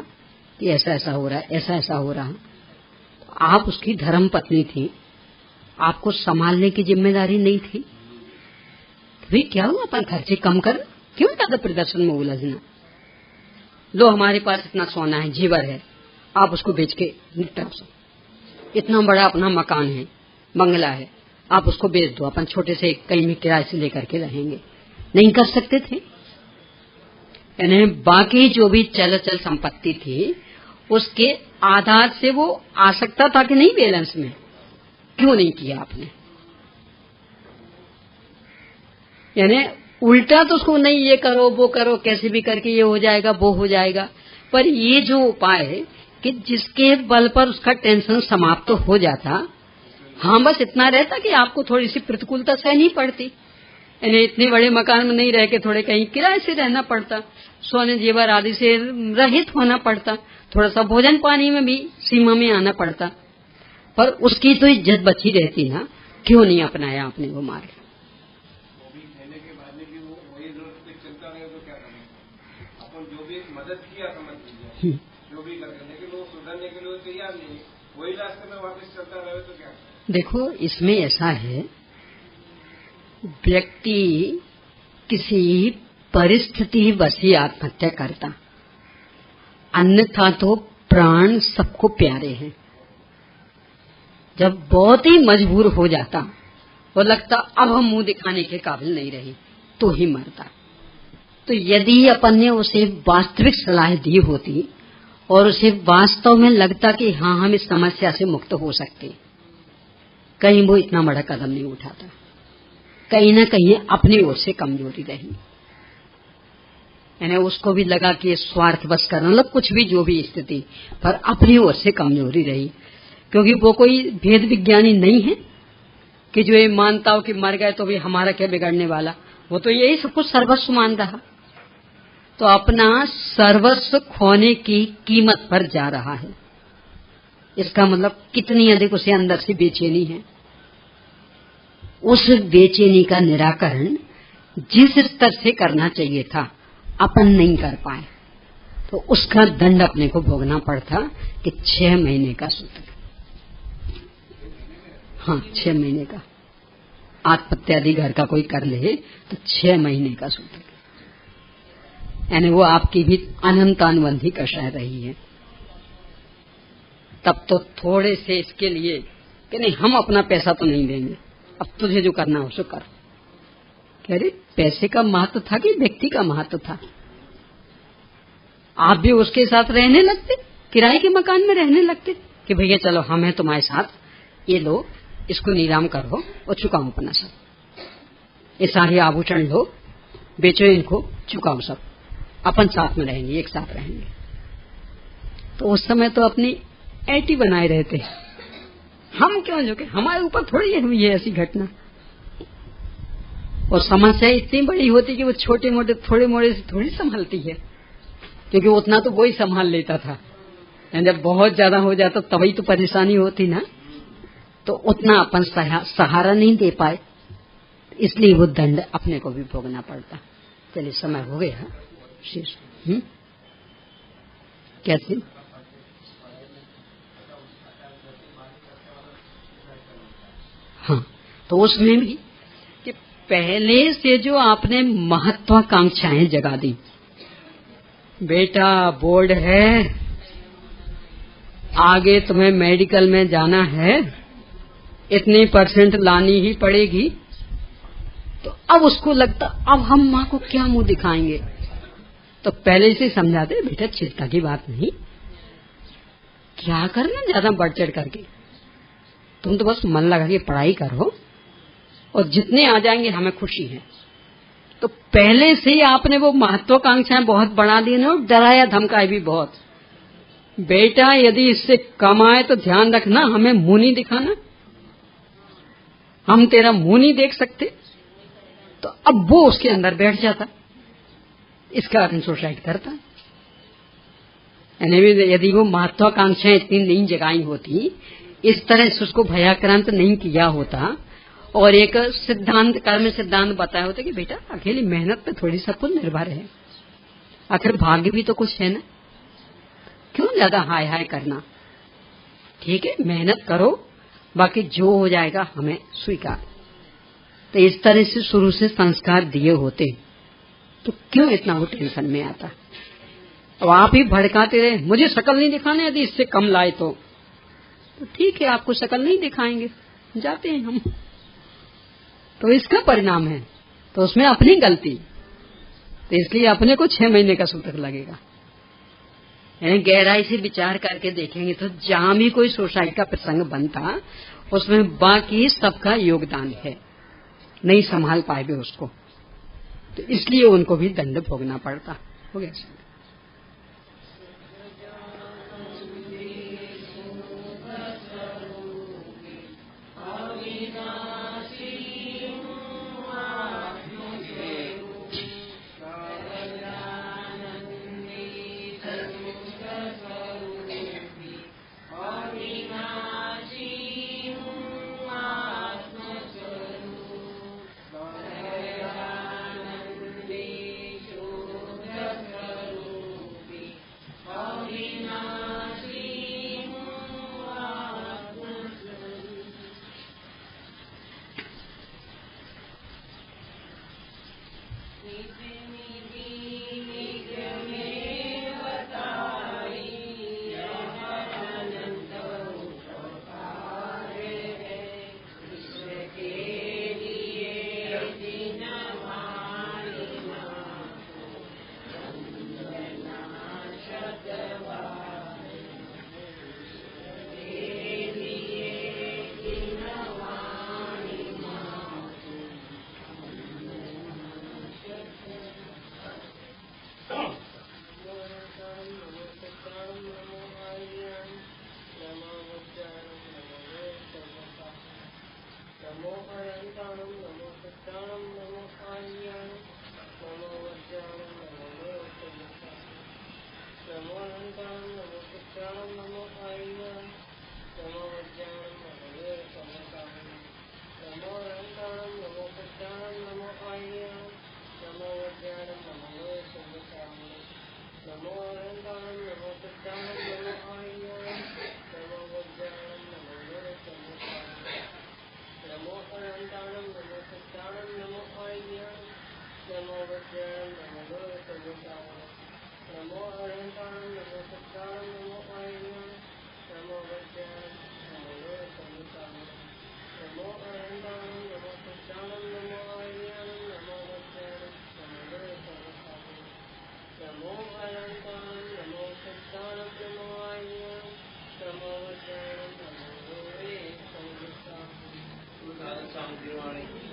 कि ऐसा ऐसा हो रहा है, ऐसा ऐसा हो रहा है, तो आप उसकी धर्म पत्नी थी, आपको संभालने की जिम्मेदारी नहीं थी। फिर क्या हुआ, अपन खर्चे कम कर, क्यों ज्यादा प्रदर्शन में उलझना? लो हमारे पास इतना सोना है, जीवर है, आप उसको बेच के निपटा सो। इतना बड़ा अपना मकान है, बंगला है, आप उसको बेच दो, अपन छोटे से कहीं भी किराए से लेकर के रहेंगे। नहीं कर सकते थे? यानी बाकी जो भी चल संपत्ति थी उसके आधार से वो आ सकता था कि नहीं बैलेंस में, क्यों नहीं किया आपने? यानी उल्टा तो उसको नहीं, ये करो वो करो, कैसे भी करके ये हो जाएगा वो हो जाएगा। पर ये जो उपाय है कि जिसके बल पर उसका टेंशन समाप्त तो हो जाता, हाँ बस इतना रहता कि आपको थोड़ी सी प्रतिकूलता सहनी पड़ती, यानी इतने बड़े मकान में नहीं रह के थोड़े कहीं किराए से रहना पड़ता, सोने जेवर आदि से रहित होना पड़ता, थोड़ा सा भोजन पानी में भी सीमा में आना पड़ता, पर उसकी तो इज्जत बची रहती ना। क्यों नहीं अपनाया आपने वो मार्ग? जो भी मदद किया समझ लीजिए, जो भी करके, लेकिन वो सुधरने के लिए तैयार नहीं, वही रास्ते में वापस चलता रहे तो क्या? देखो इसमें ऐसा है, व्यक्ति किसी परिस्थिति वश ही आत्महत्या करता, अन्यथा तो प्राण सबको प्यारे हैं। जब बहुत ही मजबूर हो जाता और लगता अब हम मुंह दिखाने के काबिल नहीं रहे, तो ही मरता। तो यदि अपन ने उसे वास्तविक सलाह दी होती और उसे वास्तव में लगता कि हाँ हम इस समस्या से मुक्त हो सकते, कहीं वो इतना बड़ा कदम नहीं उठाता। कहीं न कहीं अपनी ओर से कमजोरी रही, यानी उसको भी लगा कि स्वार्थ बस करना, मतलब कुछ भी जो भी स्थिति, पर अपनी ओर से कमजोरी रही। क्योंकि वो कोई भेद विज्ञानी नहीं है कि जो ये मानता हो कि मर गए तो भी हमारा क्या बिगड़ने वाला, वो तो यही सब कुछ सर्वस्व मान रहा। तो अपना सर्वस्व खोने की कीमत पर जा रहा है। इसका मतलब कितनी अधिक उसे अंदर से बेचैनी है। उस बेचैनी का निराकरण जिस स्तर से करना चाहिए था अपन नहीं कर पाए। तो उसका दंड अपने को भोगना पड़ता कि 6 महीने का सूतक। हाँ, 6 महीने का। आत्महत्या आदि घर का कोई कर ले तो 6 महीने का सूतक, यानी वो आपकी भी अनंत अनुबंधी कषाय रही है। तब तो थोड़े से इसके लिए कि नहीं, हम अपना पैसा तो नहीं देंगे, अब तुझे जो करना हो सो कर। कह रहे पैसे का महत्व था कि व्यक्ति का महत्व था? आप भी उसके साथ रहने लगते, किराए के मकान में रहने लगते कि भैया चलो हम हैं तुम्हारे साथ, ये लो, इसको नीलाम करो और चुकाओ अपना सब, ये सारे आभूषण लो, बेचो इनको, चुकाओ सब, अपन साथ में रहेंगे, एक साथ रहेंगे। तो उस समय तो अपनी ऐटी बनाए रहते, हम क्यों झुके, हमारे ऊपर थोड़ी हुई है ऐसी घटना। और समस्या इतनी बड़ी होती कि वो छोटे मोटे थोड़े मोड़े से थोड़ी संभालती है, क्योंकि उतना तो वो ही संभाल लेता था। जब बहुत ज्यादा हो जाता तभी तो परेशानी होती ना, तो उतना अपन सहारा नहीं दे पाए, इसलिए वो दंड अपने को भी भोगना पड़ता। चलिए समय हो गया शेष। कैसे? हाँ, तो उसमें भी कि पहले से जो आपने महत्वाकांक्षाएं जगा दी, बेटा बोर्ड है, आगे तुम्हें मेडिकल में जाना है, इतनी % लानी ही पड़ेगी, तो अब उसको लगता अब हम माँ को क्या मुंह दिखाएंगे, तो पहले से समझा दे बेटा चिंता की बात नहीं, क्या करना ज्यादा बढ़ चढ़ करके, तुम तो बस मन लगा के पढ़ाई करो और जितने आ जाएंगे हमें खुशी है। तो पहले से ही आपने वो महत्वाकांक्षाएं बहुत बढ़ा दी ना, और डराया धमकाया भी बहुत। बेटा यदि इससे कम आए तो ध्यान रखना, हमें मुंह नहीं दिखाना, हम तेरा मुंह नहीं देख सकते। तो अब वो उसके अंदर बैठ जाता, इस कारण सुसाइड करता। यदि वो महत्वाकांक्षाएं इतनी नहीं जगाई होती, इस तरह से उसको भयाक्रांत नहीं किया होता, और एक सिद्धांत, कर्म सिद्धांत बताया होता कि बेटा अकेली मेहनत पे थोड़ी सब कुछ निर्भर है, आखिर भाग्य भी तो कुछ है ना, क्यों ज्यादा हाय हाय करना, ठीक है मेहनत करो, बाकी जो हो जाएगा हमें स्वीकार। तो इस तरह से शुरू से संस्कार दिए होते तो क्यों इतना वो टेंशन में आता। अब आप ही भड़काते रहे, मुझे शकल नहीं दिखाने, यदि इससे कम लाए तो ठीक है, आपको शकल नहीं दिखाएंगे, जाते हैं हम। तो इसका परिणाम है, तो उसमें अपनी गलती, तो इसलिए अपने को 6 महीने का सूतक लगेगा। यानी गहराई से विचार करके देखेंगे तो जहां भी कोई सुसाइड का प्रसंग बनता, उसमें बाकी सबका योगदान है, नहीं संभाल पाए भी उसको, तो इसलिए उनको भी दंड भोगना पड़ता। हो गया सर? शांति वाणी